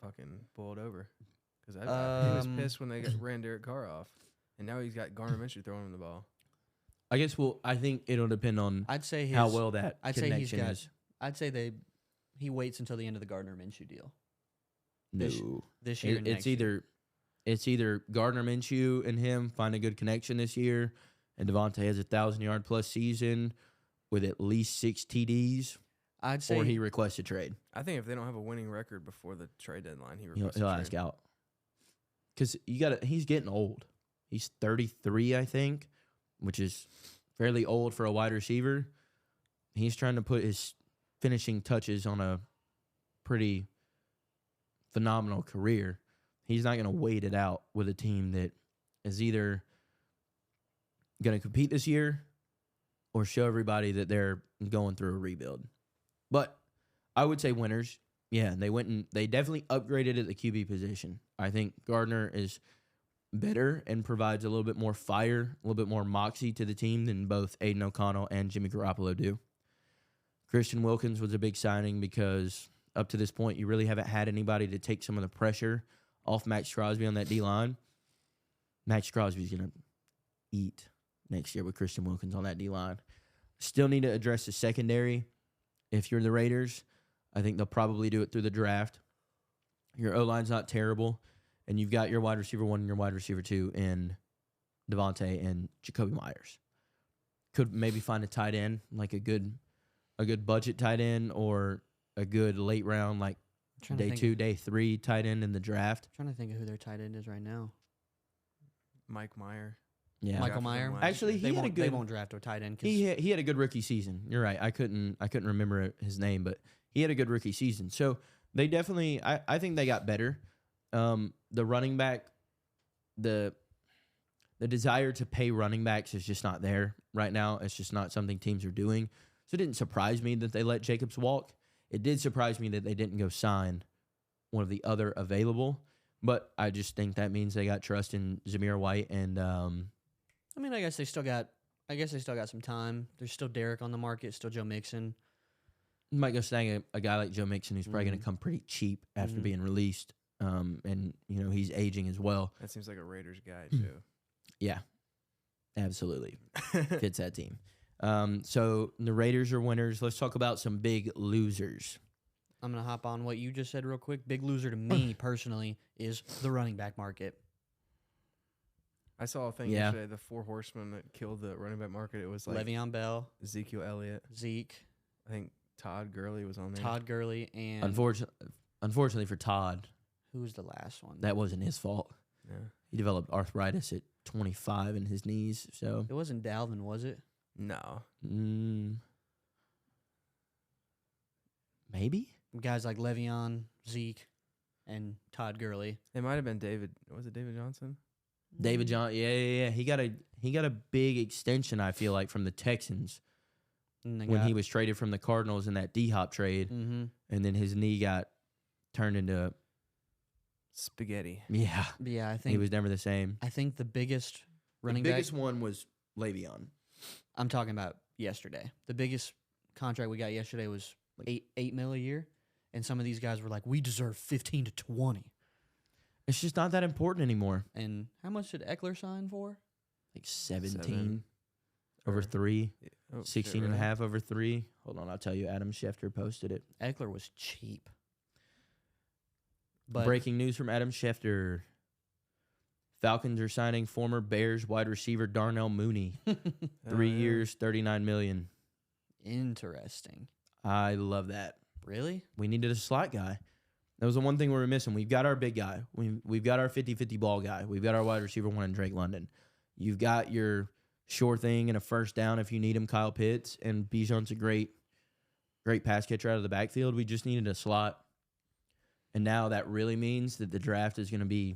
fucking boiled over? Because he was pissed when they ran Derek Carr off, and now he's got Gardner Minshew throwing him the ball. I think it'll depend on I'd say how well that connection is. I'd say he waits until the end of the Gardner Minshew deal. No. This year and It's next year. either Gardner Minshew and him find a good connection this year, and Devontae has a 1,000-yard plus season with at least 6 TDs, I'd say or he requests a trade. I think if they don't have a winning record before the trade deadline, He'll ask out. Because he's getting old. He's 33, I think, which is fairly old for a wide receiver. He's trying to put his finishing touches on a pretty phenomenal career. He's not going to wait it out with a team that is either going to compete this year or show everybody that they're going through a rebuild. But I would say winners. Yeah, they definitely upgraded at the QB position. I think Gardner is better and provides a little bit more fire, a little bit more moxie to the team than both Aiden O'Connell and Jimmy Garoppolo do. Christian Wilkins was a big signing because up to this point, you really haven't had anybody to take some of the pressure off Max Crosby on that D-line. Max Crosby's going to eat next year with Christian Wilkins on that D-line. Still need to address the secondary. If you're the Raiders, I think they'll probably do it through the draft. Your O-line's not terrible, and you've got your wide receiver 1 and your wide receiver 2 in Devontae and Jacoby Myers. Could maybe find a tight end, like a good budget tight end, or a good late round, like day 2, day 3 tight end in the draft. I'm trying to think of who their tight end is right now. Mike Meyer. Yeah, Michael Meyer. Actually, they won't draft a tight end. He had a good rookie season. You're right. I couldn't remember his name, but he had a good rookie season. So they definitely, I think they got better. The running back, the desire to pay running backs is just not there right now. It's just not something teams are doing. So it didn't surprise me that they let Jacobs walk. It did surprise me that they didn't go sign one of the other available. But I just think that means they got trust in Zamir White and I mean, I guess they still got some time. There's still Derek on the market, still Joe Mixon. might go snag a guy like Joe Mixon who's probably going to come pretty cheap after being released. And, he's aging as well. That seems like a Raiders guy, too. Yeah, absolutely. Fits that team. So the Raiders are winners. Let's talk about some big losers. I'm going to hop on what you just said real quick. Big loser to me personally is the running back market. I saw a thing yesterday, the 4 horsemen that killed the running back market. It was like Le'Veon Bell, Ezekiel Elliott, Zeke, I think Todd Gurley was on there. Todd Gurley, and Unfortunately for Todd, who was the last one? that wasn't his fault. Yeah. He developed arthritis at 25 in his knees. So It wasn't Dalvin, was it? No. Maybe. Guys like Le'Veon, Zeke, and Todd Gurley. It might have been David. Was it David Johnson? David John, yeah. He got a big extension. I feel like from the Texans when he was traded from the Cardinals in that D-Hop trade, and then his knee got turned into spaghetti. Yeah, I think he was never the same. I think the biggest running the biggest back. one was Le'Veon. I'm talking about yesterday. The biggest contract we got yesterday was like $8 million a year, and some of these guys were like, "We deserve 15 to 20." It's just not that important anymore. And how much did Eckler sign for? Like 17 over 3, 16 and a half over 3. Hold on, I'll tell you. Adam Schefter posted it. Eckler was cheap. But Breaking news from Adam Schefter. Falcons are signing former Bears wide receiver Darnell Mooney. 3 years, $39 million. Interesting. I love that. Really? We needed a slot guy. That was the one thing we were missing. We've got our big guy. We've got our 50-50 ball guy. We've got our wide receiver 1 in Drake London. You've got your sure thing and a first down if you need him, Kyle Pitts. And Bijan's a great pass catcher out of the backfield. We just needed a slot. And now that really means that the draft is going to be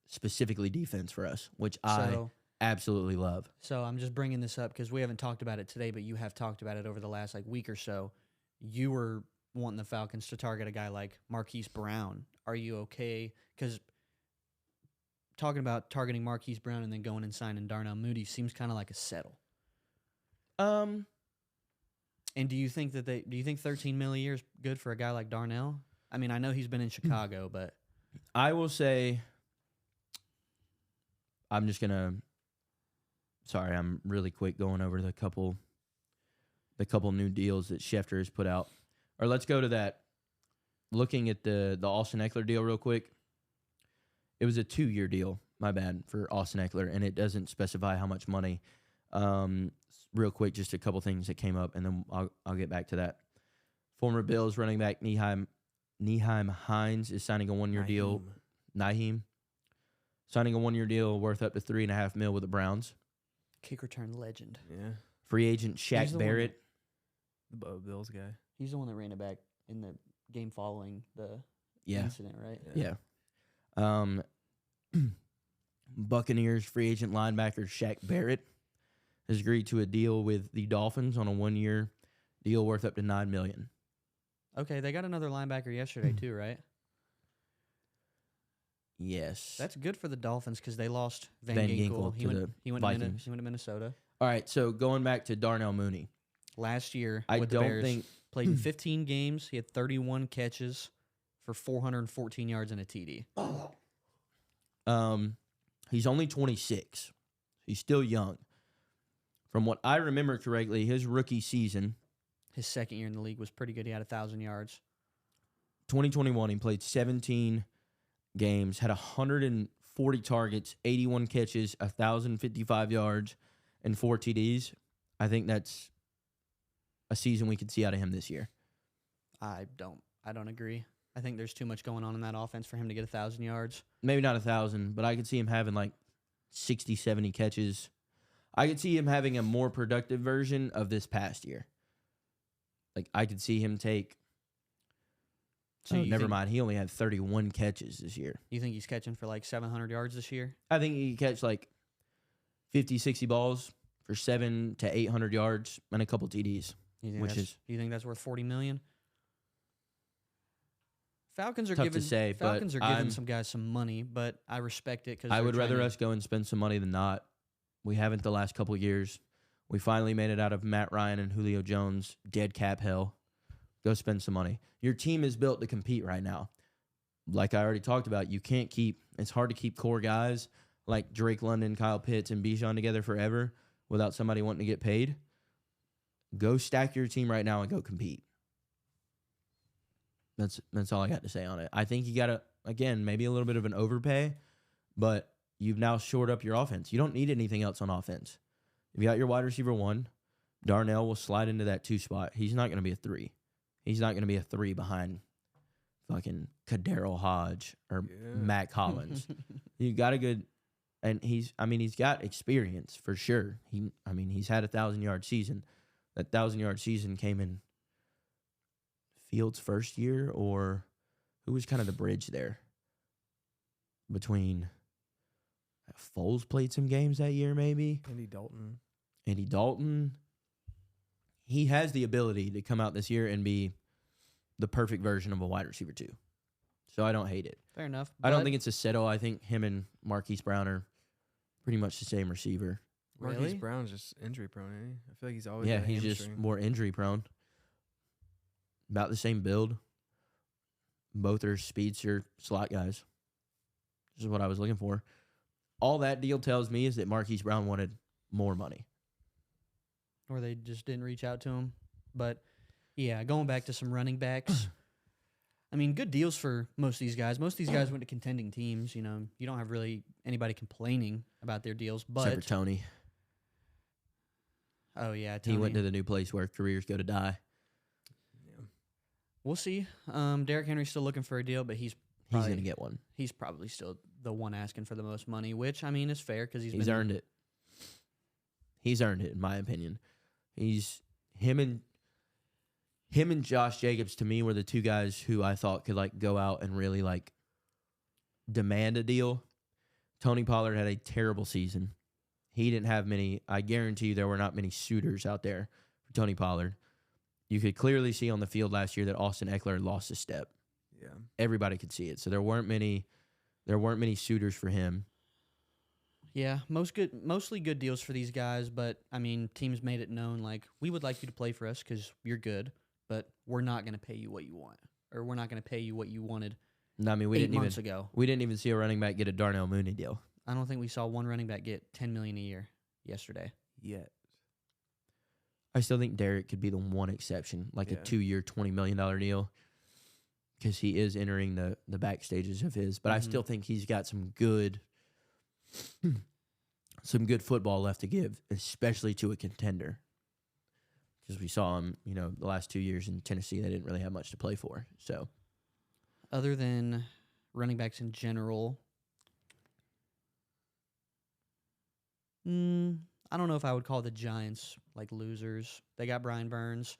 specifically defense for us, which I absolutely love. So I'm just bringing this up because we haven't talked about it today, but you have talked about it over the last week or so. You were wanting the Falcons to target a guy like Marquise Brown. Are you okay? Because talking about targeting Marquise Brown and then going and signing Darnell Mooney seems kind of like a settle. And do you think $13 million a year is good for a guy like Darnell? I mean, I know he's been in Chicago, but I will say, I'm really quick going over the couple new deals that Schefter has put out. Or let's go to that. Looking at the Austin Eckler deal real quick. It was a 2-year deal, my bad, for Austin Eckler, and it doesn't specify how much money. Real quick, just a couple things that came up, and then I'll get back to that. Former Bills running back Nyheim Hines is signing a 1-year deal. Nyheim signing a 1-year deal worth up to $3.5 million with the Browns. kick return legend. Yeah. Free agent Shaq Barrett. The Bills guy. He's the one that ran it back in the game following the Yeah. incident, right? Yeah. Buccaneers free agent linebacker Shaq Barrett has agreed to a deal with the Dolphins on a 1-year deal worth up to $9 million. Okay, they got another linebacker yesterday too, right? Yes. That's good for the Dolphins because they lost Van Van Ginkel. Ginkel He to went. the He went Vikings. to Minnesota All right, so going back to Darnell Mooney. last year. I with don't the Bears, think played in 15 games. He had 31 catches for 414 yards and a TD. He's only 26. He's still young. From what I remember correctly, his rookie season, His second year in the league was pretty good. He had 1,000 yards. 2021, he played 17 games, had 140 targets, 81 catches, 1,055 yards, and 4 TDs. I think that's a season we could see out of him this year. I don't agree. I think there's too much going on in that offense for him to get 1,000 yards. Maybe not 1,000, but I could see him having like 60, 70 catches. I could see him having a more productive version of this past year. Like, I could see him take... never mind. He only had 31 catches this year. You think he's catching for like 700 yards this year? I think he could catch like 50, 60 balls for 700 to 800 yards and a couple TDs. You think Which that's- is- do you think that's worth $40 million? Falcons are Tough to giving say, but Falcons are giving I'm- some guys some money, but I respect it because I would rather us go and spend some money than not. We haven't the last couple of years. We finally made it out of Matt Ryan and Julio Jones dead cap hell. Go spend some money. Your team is built to compete right now. Like I already talked about, you can't keep – it's hard to keep core guys like Drake London, Kyle Pitts, and Bijan together forever without somebody wanting to get paid. Go stack your team right now and go compete. That's all I got to say on it. I think you got to, again, maybe a little bit of an overpay, but you've now shored up your offense. You don't need anything else on offense. If you got your wide receiver 1, Darnell will slide into that 2 spot. He's not going to be a 3. He's not going to be a 3 behind fucking Kadero Hodge or Mac Hollins. You got a good, and he's got experience for sure. He's had a 1,000-yard season. That 1,000-yard season came in Fields' first year, or who was kind of the bridge there between Foles played some games that year, maybe. Andy Dalton. He has the ability to come out this year and be the perfect version of a wide receiver 2. So I don't hate it. Fair enough. I don't think it's a settle. I think him and Marquise Brown are pretty much the same receiver. Marquise Really? Brown's just injury prone, ain't he? I feel like he's always Yeah, got a he's just hamstring. more injury prone. About the same build. Both are speedster slot guys. This is what I was looking for. All that deal tells me is that Marquise Brown wanted more money. or they just didn't reach out to him. But yeah, going back to some running backs. I mean, good deals for most of these guys. Most of these guys went to contending teams. You know, you don't have really anybody complaining about their deals. But Except for Tony. Oh yeah, Tony. He went to the new place where careers go to die. Yeah. We'll see. Derrick Henry's still looking for a deal, but he's He's going to get one. He's probably still the one asking for the most money, which I mean is fair because He's earned it. He's earned it, in my opinion. Him and Josh Jacobs to me were the two guys who I thought could like go out and really like demand a deal. Tony Pollard had a terrible season. He didn't have many. I guarantee you there were not many suitors out there for Tony Pollard. You could clearly see on the field last year that Austin Eckler lost a step. Yeah. Everybody could see it. So there weren't many suitors for him. Yeah, mostly good deals for these guys, but I mean, teams made it known like we would like you to play for us because you're good, but we're not going to pay you what you want, or we're not going to pay you what you wanted. No, I mean, we 8 didn't months ago. We didn't even see a running back get a Darnell Mooney deal. I don't think we saw one running back get $10 million a year yesterday. Yet. I still think Derek could be the one exception, like a Yeah. 2-year, $20 million deal, because he is entering the back stages of his. But I still think he's got some good football left to give, especially to a contender. Because we saw him, the last 2 years in Tennessee, they didn't really have much to play for. So Other than running backs in general, I don't know if I would call the Giants like losers. They got Brian Burns.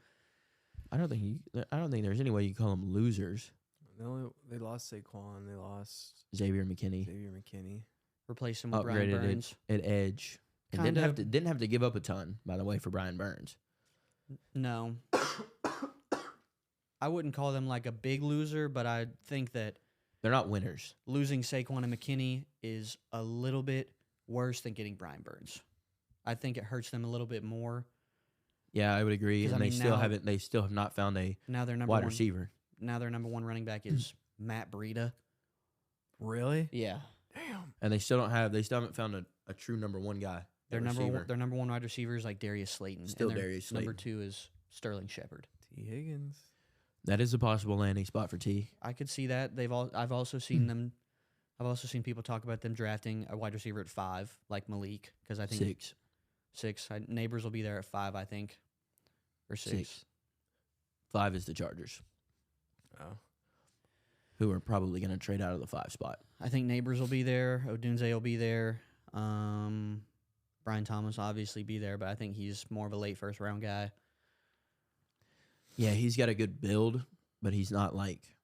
I don't think there's any way you call them losers. They lost Saquon. They lost Xavier McKinney Xavier McKinney. Replace him with Brian upgraded Burns. at edge. And didn't have to give up a ton, by the way, for Brian Burns. No. I wouldn't call them like a big loser, but I think that They're not winners. losing Saquon and McKinney is a little bit worse than getting Brian Burns. I think it hurts them a little bit more. Yeah, I would agree. 'Cause, And I mean, they still have not found a Now their number wide one receiver. Now their number one running back is Matt Breida. Really? Yeah. Damn. And they still haven't found a true number one guy. Their at number receiver. one, their number one wide receiver is like Darius Slayton. Still and their Darius Number Slayton. 2 is Sterling Shepard. T. Higgins. That is a possible landing spot for T. I could see that. I've also seen them. I've also seen people talk about them drafting a wide receiver at 5, like Malik, because I think 6. 6. Neighbors will be there at 5, I think, or 6. 5 is the Chargers, Oh. who are probably going to trade out of the 5 spot. I think Neighbors will be there. Odunze will be there. Brian Thomas will obviously be there, but I think he's more of a late first round guy. Yeah, he's got a good build, but he's not like.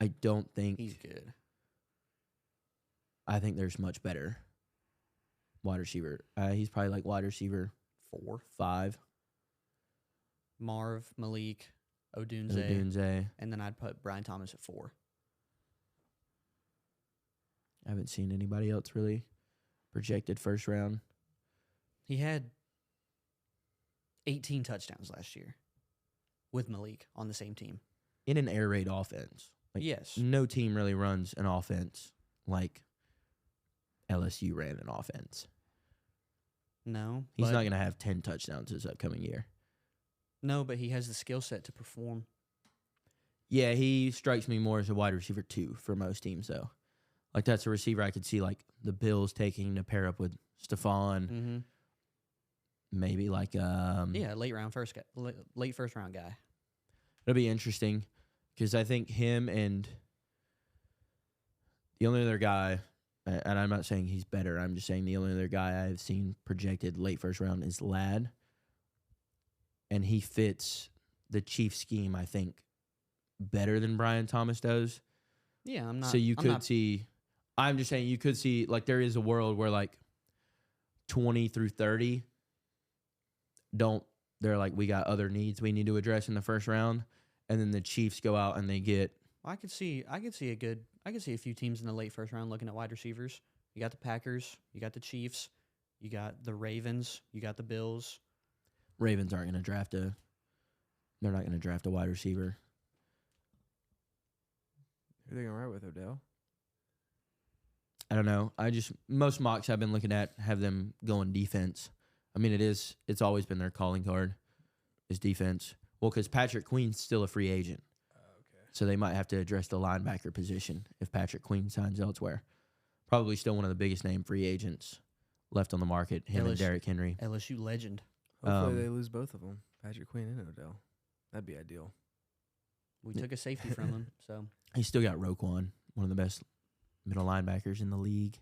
I don't think. He's good. I think there's much better. wide receiver. He's probably like wide receiver 4. 5. Marv, Malik, Odunze, Odunze. and then I'd put Brian Thomas at 4. I haven't seen anybody else really projected first round. He had 18 touchdowns last year with Malik on the same team. In an air raid offense. Like, Yes. no team really runs an offense like LSU ran an offense. No. He's but- not going to have 10 touchdowns this upcoming year. No, but he has the skill set to perform. Yeah, he strikes me more as a wide receiver 2 for most teams, though. Like, that's a receiver I could see, like, the Bills taking to pair up with Stephon. Mm-hmm. Maybe, like... Yeah, late first round guy. It'll be interesting because I think him and the only other guy, and I'm not saying he's better, I'm just saying the only other guy I've seen projected late first round is Ladd. And he fits the Chiefs scheme, I think, better than Brian Thomas does. Yeah, I'm not. So you I'm could not- see, I'm just saying you could see, like, there is a world where, like, 20 through 30 they're like, we got other needs we need to address in the first round. And then the Chiefs go out and they get, I could see a few teams in the late first round looking at wide receivers. You got the Packers, you got the Chiefs, you got the Ravens, you got the Bills. Ravens aren't going to they're not going to draft a wide receiver. Who are they going to ride with, Odell? I don't know. Most mocks I've been looking at have them going defense. I mean, it's always been their calling card is defense. Well, because Patrick Queen's still a free agent. Okay. So they might have to address the linebacker position if Patrick Queen signs elsewhere. Probably still one of the biggest name free agents left on the market, him and LSU Derrick Henry. LSU legend. Hopefully they lose both of them, Patrick Queen and Odell. That'd be ideal. We took a safety from him, so He's still got Roquan, one of the best middle linebackers in the league.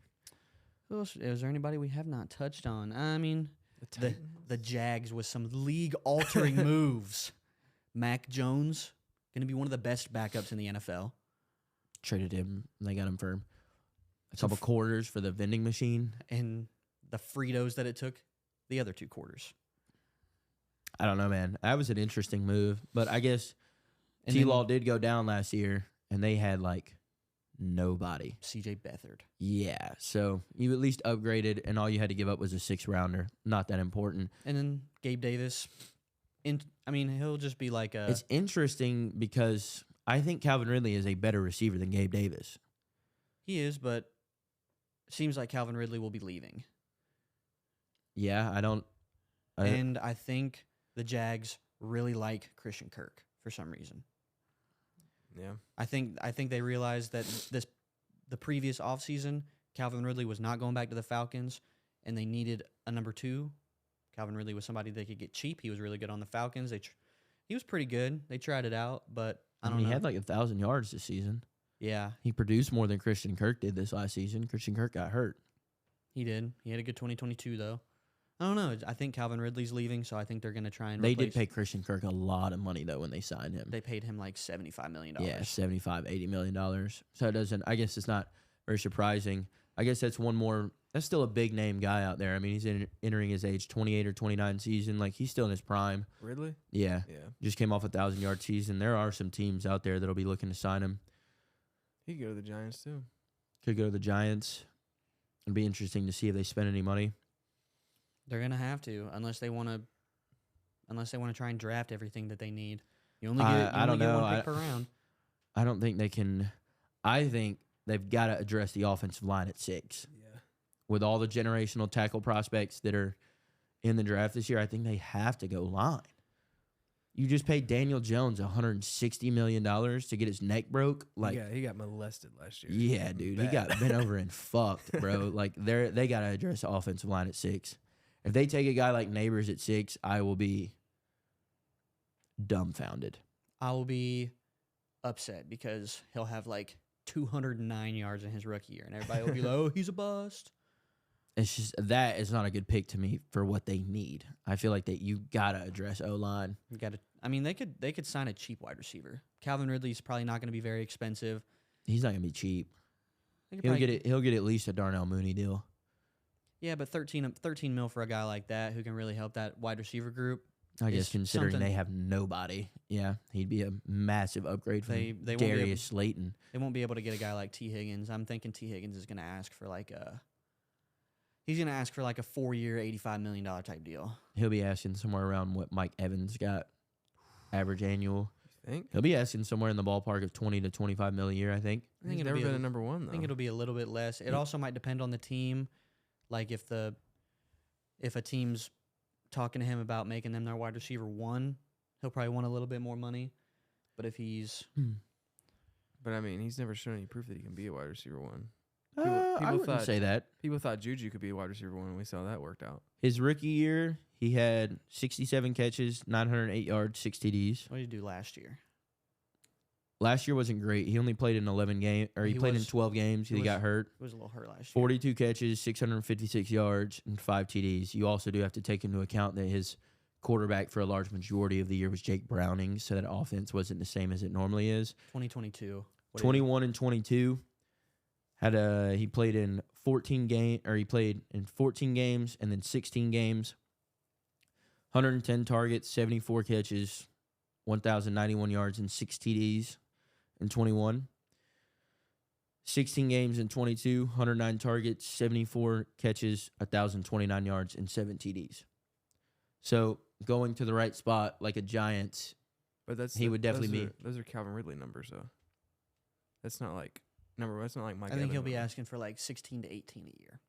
who else? Is there anybody we have not touched on? I mean, the Jags with some league-altering moves. Mac Jones, going to be one of the best backups in the NFL. Traded him. They got him for a couple quarters for the vending machine. And the Fritos that it took the other 2 quarters. I don't know, man. That was an interesting move. But I guess And then T-Law did go down last year, and they had, like, nobody. CJ Beathard. Yeah, so you at least upgraded, and all you had to give up was a 6-rounder. Not that important. And then Gabe Davis. He'll just be like a... It's interesting because I think Calvin Ridley is a better receiver than Gabe Davis. He is, but it seems like Calvin Ridley will be leaving. Yeah, And I think the Jags really like Christian Kirk for some reason. Yeah. I think they realized that the previous offseason, Calvin Ridley was not going back to the Falcons, and they needed a number 2. Calvin Ridley was somebody they could get cheap. He was really good on the Falcons. He was pretty good. They tried it out, but I don't know. He had like 1,000 yards this season. Yeah, He produced more than Christian Kirk did this last season. Christian Kirk got hurt. he did. He had a good 2022 though. I don't know. I think Calvin Ridley's leaving, so I think they're going to try and They replace. did pay Christian Kirk a lot of money, though, when they signed him. They paid him like $75 million. Yeah, $75, $80 million. So it doesn't, I guess it's not very surprising. I guess that's that's still a big name guy out there. I mean, he's entering his age 28 or 29 season. Like, he's still in his prime. Ridley? Yeah. Yeah. Just came off a 1,000-yard season. There are some teams out there that'll be looking to sign him. He could go to the Giants, too. Could go to the Giants. It'd be interesting to see if they spend any money. They're gonna have to, unless they want to try and draft everything that they need. You only get, I don't know. one pick per round. I don't think they can. I think they've got to address the offensive line at 6. Yeah. With all the generational tackle prospects that are in the draft this year, I think they have to go line. You just paid Daniel Jones $160 million to get his neck broke. Like, he got molested last year. yeah, dude, he got bent over and fucked, bro. Like, they got to address the offensive line at 6. If they take a guy like Neighbors at 6, I will be dumbfounded. I will be upset because he'll have like 209 yards in his rookie year, and everybody will be like, "Oh, he's a bust." It's just that is not a good pick to me for what they need. I feel like that you gotta address O-line. You got to. I mean, they could sign a cheap wide receiver. Calvin Ridley's probably not going to be very expensive. He's not gonna be cheap. They could He'll probably- get it. He'll get at least a Darnell Mooney deal. Yeah, but 13 mil for a guy like that who can really help that wide receiver group. I guess It's considering something- they have nobody, yeah, he'd be a massive upgrade from They won't be Darius Slayton. They won't be able to get a guy like T. Higgins. I'm thinking T. Higgins is going to ask for like a 4-year, $85 million type deal. He'll be asking somewhere around what Mike Evans got, average annual. You think? He'll be asking somewhere in the ballpark of 20 to 25 mil a year, I think. I think He's it'll never be been a, a number one, though. I think it'll be a little bit less. It also might depend on the team. Like if a team's talking to him about making them their wide receiver 1, he'll probably want a little bit more money. But if he's But, I mean, he's never shown any proof that he can be a wide receiver 1. I people wouldn't thought- say that. People thought Juju could be a wide receiver 1, and we saw that worked out. His rookie year, he had 67 catches, 908 yards, 6 TDs. what did he do last year? Last year wasn't great. He only played in 11 games, or he played in was- 12 games. He he got was- hurt. He was a little hurt last year. 42 catches, 656 yards, and 5 TDs. You also do have to take into account that his quarterback for a large majority of the year was Jake Browning, so that offense wasn't the same as it normally is. 2022. What did he- 21 and 22. He played in 14 games and then 16 games. 110 targets, 74 catches, 1,091 yards, and 6 TDs in 21. 16 games in 22, 109 targets, 74 catches, 1,029 yards, and 7 TDs. So going to the right spot like a Giants, But He would definitely those are Calvin Ridley numbers, though. That's not like That's not like Mike. I think he'll Evans be numbers. asking for like 16 to 18 a year.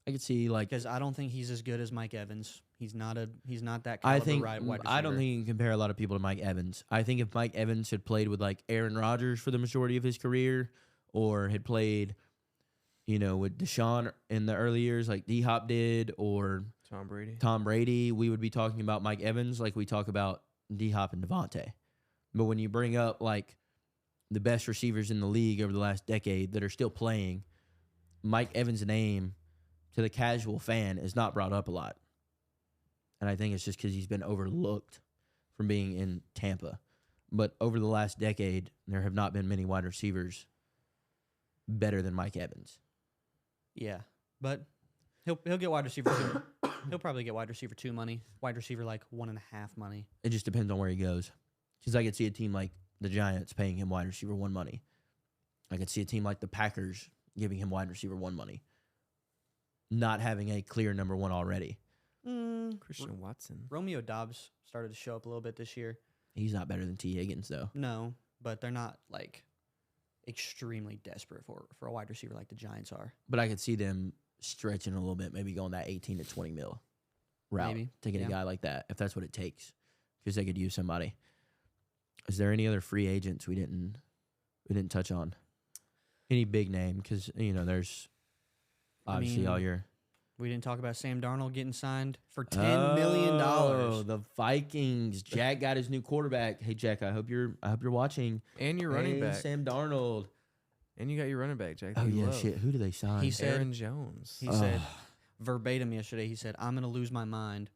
I could see like Because I don't think he's as good as Mike Evans. He's not that caliber I think wide receiver. I don't think you can compare a lot of people to Mike Evans. I think if Mike Evans had played with like Aaron Rodgers for the majority of his career, or had played, with Deshaun in the early years like D-Hop did, or Tom Brady, we would be talking about Mike Evans like we talk about D-Hop and Devontae. But when you bring up like the best receivers in the league over the last decade that are still playing, Mike Evans' name to the casual fan is not brought up a lot. And I think it's just because he's been overlooked from being in Tampa. But over the last decade, there have not been many wide receivers better than Mike Evans. Yeah, but he'll get wide receiver 2. He'll probably get wide receiver 2 money. Wide receiver like 1.5 money. It just depends on where he goes. Because I could see a team like the Giants paying him wide receiver 1 money. I could see a team like the Packers giving him wide receiver 1 money. Not having a clear number 1 already. Christian Watson. Romeo Doubs started to show up a little bit this year. He's not better than T. Higgins, though. No, but they're not like extremely desperate for a wide receiver like the Giants are. But I could see them stretching a little bit, maybe going that 18 to 20 mil route Maybe, to get yeah. a guy like that, if that's what it takes, because they could use somebody. Is there any other free agents we didn't touch on? Any big name? Because there's obviously all your. We didn't talk about Sam Darnold getting signed for $10 million. Oh, the Vikings. Jack got his new quarterback. Hey, Jack, I hope you're watching. And your running Hey, back. Sam Darnold. And you got your running back, Jack. Oh that you yeah, love. shit. Who do they sign? He said- Aaron Jones. He said verbatim yesterday, he said, I'm going to lose my mind.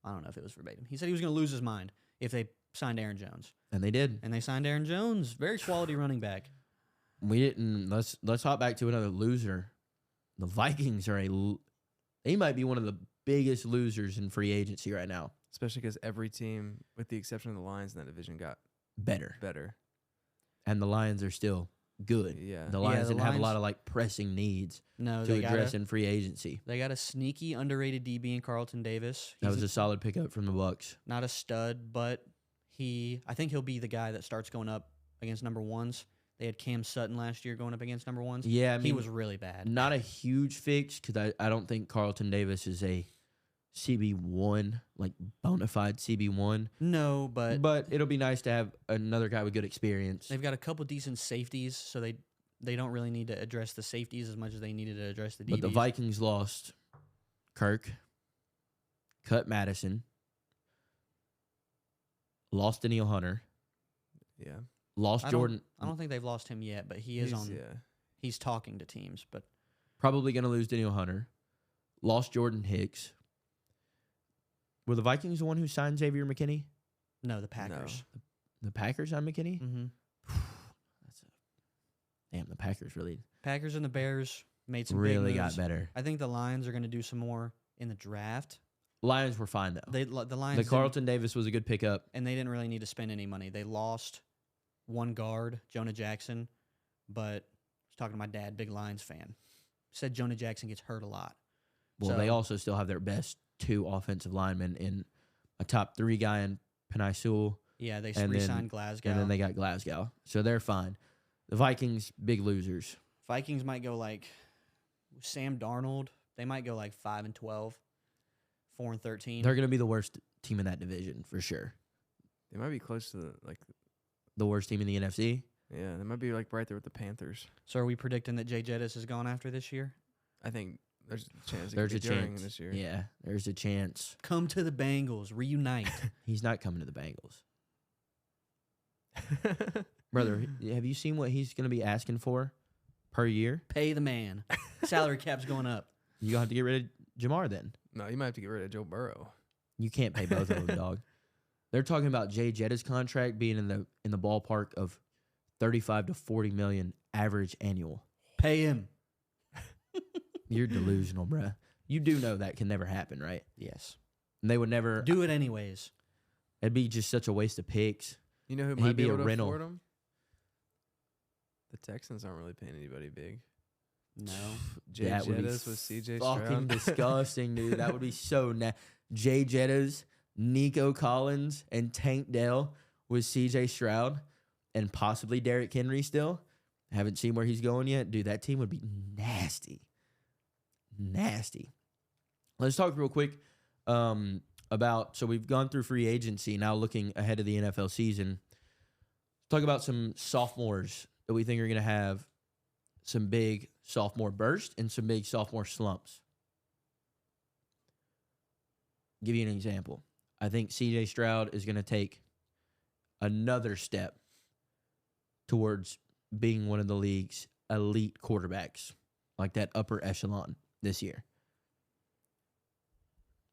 I don't know if it was verbatim. He said he was going to lose his mind if they signed Aaron Jones. And they did. And they signed Aaron Jones. Very quality running back. We didn't. Let's hop back to another loser. The Vikings are they might be one of the biggest losers in free agency right now. Especially because every team, with the exception of the Lions in that division, got Better. and The Lions are still good. Yeah. The Lions the didn't have a lot Lions- of like pressing needs No, to address in free agency. they got a sneaky underrated DB in Carlton Davis. That He's was a solid pickup from the Bucks. not a stud, but I think he'll be the guy that starts going up against number ones. They had Cam Sutton last year going up against number ones. Yeah, I mean, he was really bad. not a huge fix because I don't think Carlton Davis is a CB1, like bona fide CB1. No, But it'll be nice to have another guy with good experience. they've got a couple decent safeties, so they don't really need to address the safeties as much as they needed to address the DBs. But the Vikings lost Kirk, cut Madison, lost Daniil Hunter, Yeah. lost I Jordan. don't think they've lost him yet, but he is on. Yeah. He's talking to teams, but Probably going to lose Daniil Hunter. Lost Jordan Hicks. Were the Vikings the one who signed Xavier McKinney? no, the Packers. The Packers signed McKinney? Mm-hmm. Damn, the Packers really. Packers and the Bears made some really big got moves. better. I think the Lions are going to do some more in the draft. Lions were fine, though. The Lions The didn't- Carlton Davis was a good pickup. and they didn't really need to spend any money. They lost one guard, Jonah Jackson, but I was talking to my dad, big Lions fan. Said Jonah Jackson gets hurt a lot. Well, they So- also still have their best 2 offensive linemen in a top 3 guy in Penei Sewell, Yeah, they And re-signed then- Glasgow. and then they got Glasgow. So they're fine. The Vikings, big losers. Vikings might go like Sam Darnold. They might go like 5-12, 4-13. They're going to be the worst team in that division for sure. They might be close to The worst team in the NFC. yeah, they might be like right there with the Panthers. So are we predicting that Jay Jettis is gone after this year? I think there's a chance it There's could a be during chance. this year. Yeah, there's a chance. Come to the Bengals, reunite. He's not coming to the Bengals. Brother, have you seen what he's going to be asking for per year? Pay the man. Salary cap's going up. You're going to have to get rid of Jamar then. No, you might have to get rid of Joe Burrow. You can't pay both of them, dog. They're talking about Jay Jetta's contract being in the ballpark of 35 to 40 million average annual. Pay him. You're delusional, bruh. You do know that can never happen, right? Yes. And they would never. Do it anyways. It'd be just such a waste of picks. You know who He'd might be be a able to rental. afford him? The Texans aren't really paying anybody big. No. Jay That would be Jettis with CJ Fucking Stroud. disgusting, dude. That would be so Jay Jettas, Nico Collins, and Tank Dell with CJ Stroud and possibly Derrick Henry still. Haven't seen where he's going yet. Dude, that team would be nasty. Nasty. Let's talk real quick about, so we've gone through free agency, now looking ahead of the NFL season. Talk about some sophomores that we think are going to have some big sophomore burst and some big sophomore slumps. Give you an example. I think CJ Stroud is going to take another step towards being one of the league's elite quarterbacks, like that upper echelon this year.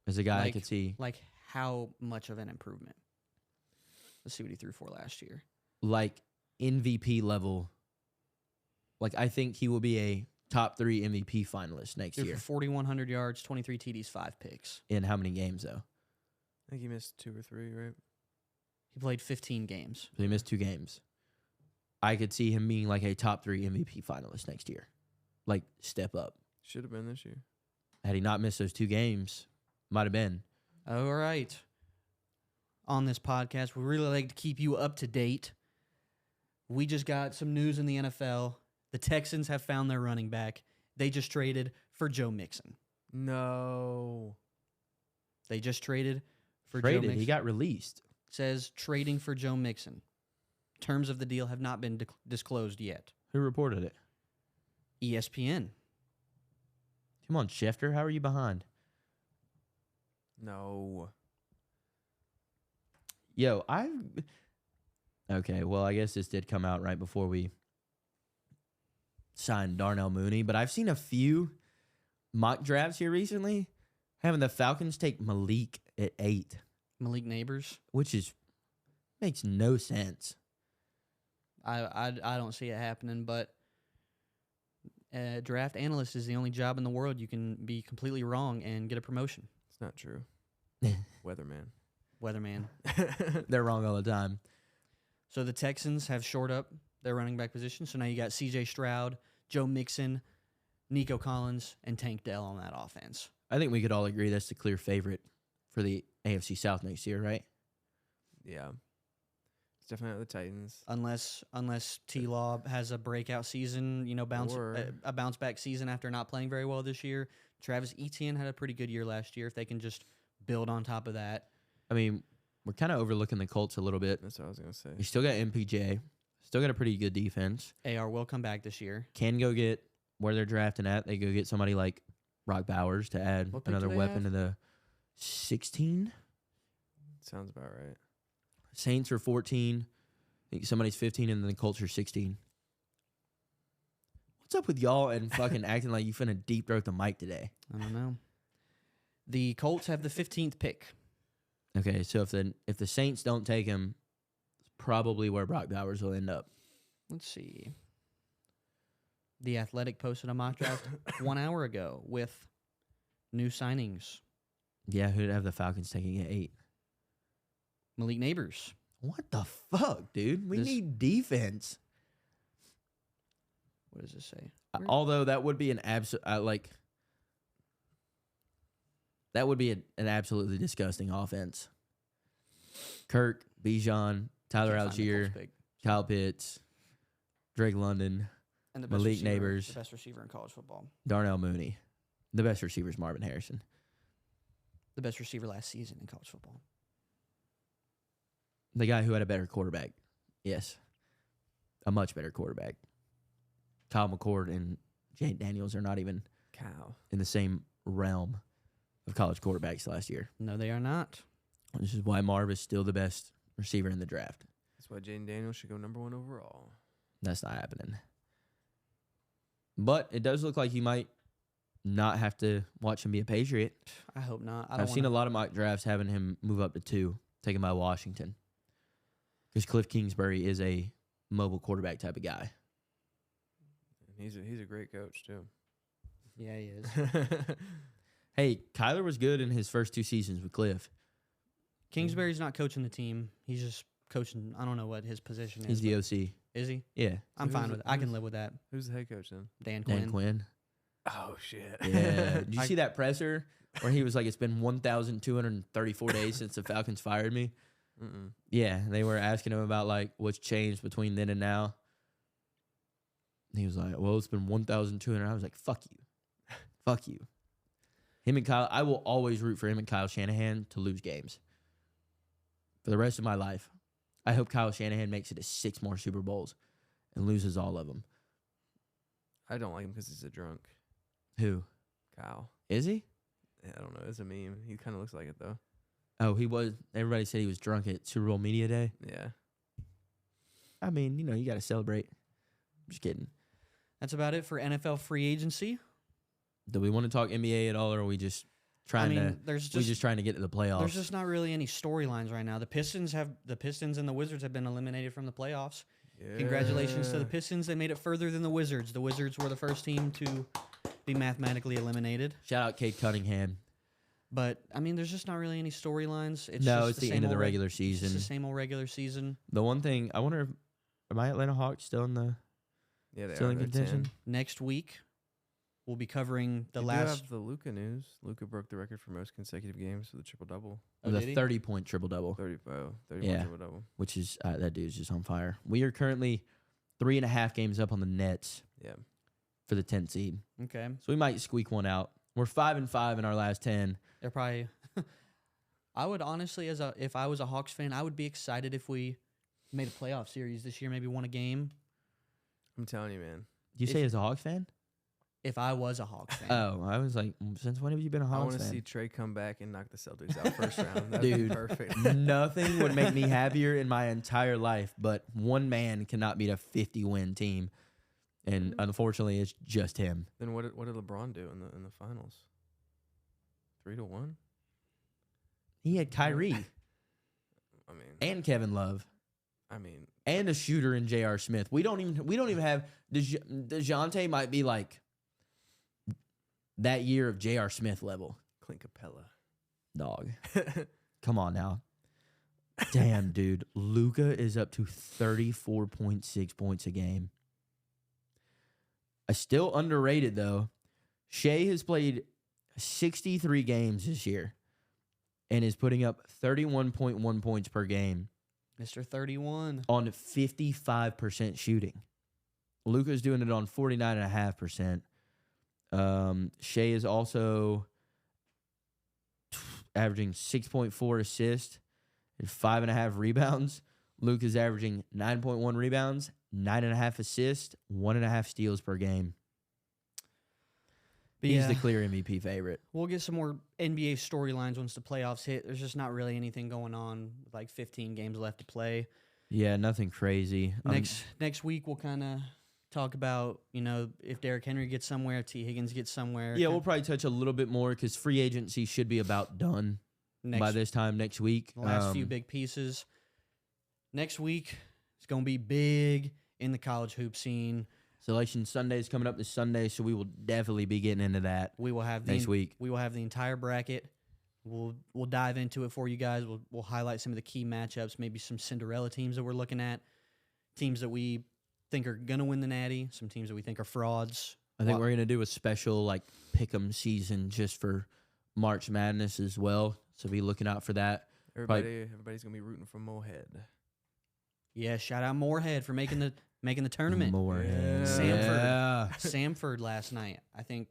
As a guy I could see, Like how much of an improvement? Let's see what he threw for last year. like MVP level. Like I think he will be a top 3 MVP finalist next Threw year. for 4,100 yards, 23 TDs, 5 picks. In how many games though? I think he missed 2 or 3, right? He played 15 games. So he missed 2 games. I could see him being like a top 3 MVP finalist next year. Like step up. Should have been this year. Had he not missed those 2 games, might have been. All right. On this podcast, we really like to keep you up to date. We just got some news in the NFL. The Texans have found their running back. They just traded for Joe Mixon. No. They just traded for Joe Traded. Mixon. He got released. Says trading for Joe Mixon. Terms of the deal have not been disclosed yet. Who reported it? ESPN. Come on, Schefter. How are you behind? No. Yo, okay, well, I guess this did come out right before we signed Darnell Mooney, but I've seen a few mock drafts here recently having the Falcons take Malik at 8, Malik Neighbors. which makes no sense. I don't see it happening, but draft analyst is the only job in the world you can be completely wrong and get a promotion. It's not true. Weatherman. Weatherman. They're wrong all the time. So the Texans have shored up their running back position. So now you got CJ Stroud, Joe Mixon, Nico Collins, and Tank Dell on that offense. I think we could all agree that's the clear favorite for the AFC South next year, right? Yeah. It's definitely not the Titans. Unless T-Law has a breakout season, Or- a bounce back season after not playing very well this year. Travis Etienne had a pretty good year last year. If they can just build on top of that. I mean, we're kind of overlooking the Colts a little bit. That's what I was going to say. You still got MPJ, still got a pretty good defense. AR will come back this year. Can go get where they're drafting at. They go get somebody like Brock Bowers to add What pick another do they weapon have? to the 16. Sounds about right. Saints are 14. I think somebody's 15, and then the Colts are 16. What's up with y'all and fucking acting like you finna deep throat the mic today? I don't know. The Colts have the 15th pick. Okay, so if the Saints don't take him, it's probably where Brock Bowers will end up. Let's see. The Athletic posted a mock draft 1 hour ago with new signings. Yeah, who'd have the Falcons taking at 8? Malik Neighbors. What the fuck, dude? We This- need defense. What does it say? Although that would be an that would be an absolutely disgusting offense. Kirk, Bijan, Tyler Can't find the Algier, Colts pick. Kyle Pitts, Drake London, And the Malik receiver, Neighbors. the best receiver in college football. Darnell Mooney. The best receiver is Marvin Harrison. The best receiver last season in college football. The guy who had a better quarterback. Yes. A much better quarterback. Kyle McCord and Jane Daniels are not even Cow. in the same realm of college quarterbacks last year. No, they are not. This is why Marv is still the best receiver in the draft. That's why Jaden Daniels should go #1 overall. That's not happening. But it does look like you might not have to watch him be a Patriot. I hope not. I've seen a lot of mock drafts having him move up to 2, taken by Washington. Because Cliff Kingsbury is a mobile quarterback type of guy. He's a great coach too. Yeah, he is. Hey, Kyler was good in his first 2 seasons with Cliff. Kingsbury's not coaching the team. He's just coaching. I don't know what his position He's is. the OC. Is he? Yeah. I'm who's fine the- with it. I can who's- live with that. Who's the head coach then? Dan Quinn. Dan Quinn. Oh shit. Yeah. Did you see that presser where he was like, it's been 1,234 days since the Falcons fired me? Mm-mm. Yeah. They were asking him about like what's changed between then and now. He was like, well, it's been 1,200. I was like, fuck you. Fuck you. Him and Kyle, I will always root for him and Kyle Shanahan to lose games for the rest of my life. I hope Kyle Shanahan makes it to 6 more Super Bowls and loses all of them. I don't like him because he's a drunk. Who? Kyle. Is he? Yeah, I don't know. It's a meme. He kind of looks like it though. Oh, he was. Everybody said he was drunk at Super Bowl Media Day. Yeah. I mean, you got to celebrate. Just kidding. That's about it for NFL free agency. Do we want to talk NBA at all, or are we just trying there's we just trying to get to the playoffs? there's just not really any storylines right now. The Pistons and the Wizards have been eliminated from the playoffs. Congratulations to the Pistons. They made it further than the Wizards. The Wizards were the first team to be mathematically eliminated. Shout out Kate Cunningham. But, there's just not really any storylines. It's the same end of the old regular It's season. the same old regular season. The one thing I wonder if my Atlanta Hawks still in the Yeah, they still are. in They're contention. 10. Next week, we'll be covering the We do last. have the Luka news. Luka broke the record for most consecutive games with a triple double. Oh, The did he? 30-point triple double, 30 Yeah. triple double. which is that dude's just on fire. We are currently 3.5 games up on the Nets Yeah. for the 10th seed, Okay. so we might squeak one out. We're 5-5 in our last 10. They're probably. I would honestly, if I was a Hawks fan, I would be excited if we made a playoff series this year, maybe won a game. I'm telling you, man. You say as a Hawks fan? If I was a Hawks fan, Oh, I was like, since when have you been a I Hawks want to fan? see Trey come back and knock the Celtics out first round. That'd Dude. be perfect. Nothing would make me happier in my entire life, but one man cannot beat a 50-win team, and unfortunately, it's just him. Then what did LeBron do in the finals? 3-1. He had Kyrie I mean, and Kevin Love and a shooter in J.R. Smith. We don't even have DeJounte might be like that year of J.R. Smith level. Clint Capella. Dog, come on now. Damn, dude. Luka is up to 34.6 points a game. Still underrated, though. Shea has played 63 games this year and is putting up 31.1 points per game Mr. 31. on 55% shooting. Luka's doing it on 49.5%. Shea is also averaging 6.4 assists and 5.5 rebounds. Luke is averaging 9.1 rebounds, 9.5 assists, 1.5 steals per game. But He's yeah, the clear MVP favorite. we'll get some more NBA storylines once the playoffs hit. There's just not really anything going on with like 15 games left to play. Yeah, nothing crazy. Next week we'll kind of talk about, if Derrick Henry gets somewhere, if T. Higgins gets somewhere. Yeah, we'll probably touch a little bit more because free agency should be about done by this time next week. The last few big pieces. Next week, it's going to be big in the college hoop scene. Selection Sunday is coming up this Sunday, so we will definitely be getting into that We will have next week. We will have the entire bracket. We'll dive into it for you guys. We'll highlight some of the key matchups, maybe some Cinderella teams that we're looking at, teams that we think are gonna win the Natty, some teams that we think are frauds. I think we're going to do a special like pick'em season just for March Madness as well. So be looking out for that. Everybody's gonna be rooting for Mohead. Yeah, shout out Moorhead for making the tournament. Moorhead. Samford last night. I think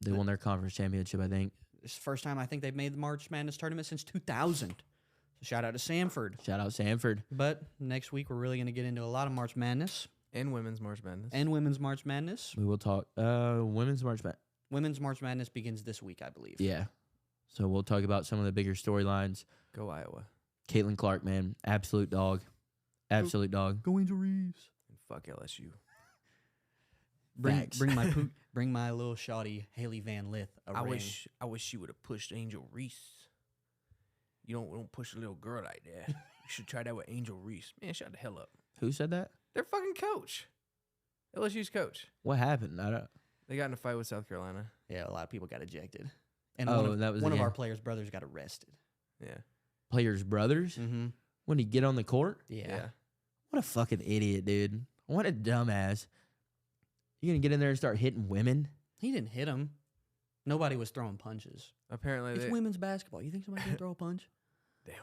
They won their conference championship, I think. it's the first time I think they've made the March Madness tournament since 2000. So shout out to Samford. Shout out Sanford. But next week we're really going to get into a lot of March Madness And women's March Madness. and women's March Madness. We will talk women's March Madness. Women's March Madness begins this week, I believe. Yeah. So we'll talk about some of the bigger storylines. Go Iowa. Caitlin Clark, man. Absolute dog. Absolute dog. Go Angel Reeves. And fuck LSU. Facts. Bring my little shawty Haley Van Lith a ring. I wish she would have pushed Angel Reese. You don't push a little girl like that. You should try that with Angel Reese. Man, shut the hell up. Who said that? Their fucking coach. LSU's coach. What happened? I don't. They got in a fight with South Carolina. Yeah, a lot of people got ejected. And That was one the of our game. players' brothers got arrested. Yeah. Players' brothers? Mm-hmm. When he get on the court? Yeah. What a fucking idiot, dude. What a dumbass. You gonna get in there and start hitting women? He didn't hit him. Nobody was throwing punches. Apparently, It's women's basketball. You think somebody can throw a punch? damn.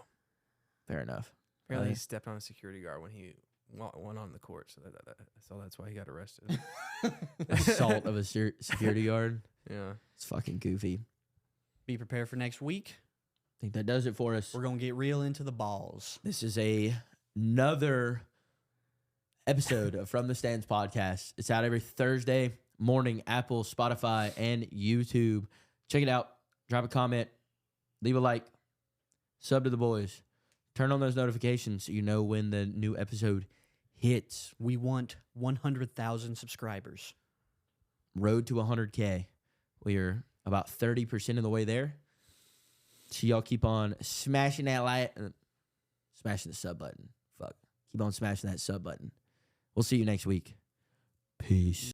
Fair enough. Apparently, he stepped on a security guard when he went on the court. So that's why he got arrested. Assault of a security guard. Yeah. It's fucking goofy. Be prepared for next week. I think that does it for us. We're going to get real into the balls. This is another episode of From the Stands podcast. It's out every Thursday morning, Apple, Spotify, and YouTube. Check it out. Drop a comment. Leave a like. Sub to the boys. Turn on those notifications so you know when the new episode hits. We want 100,000 subscribers. Road to 100K. We are about 30% of the way there. So y'all keep on smashing that like, smashing the sub button. Fuck. Keep on smashing that sub button. We'll see you next week. Peace.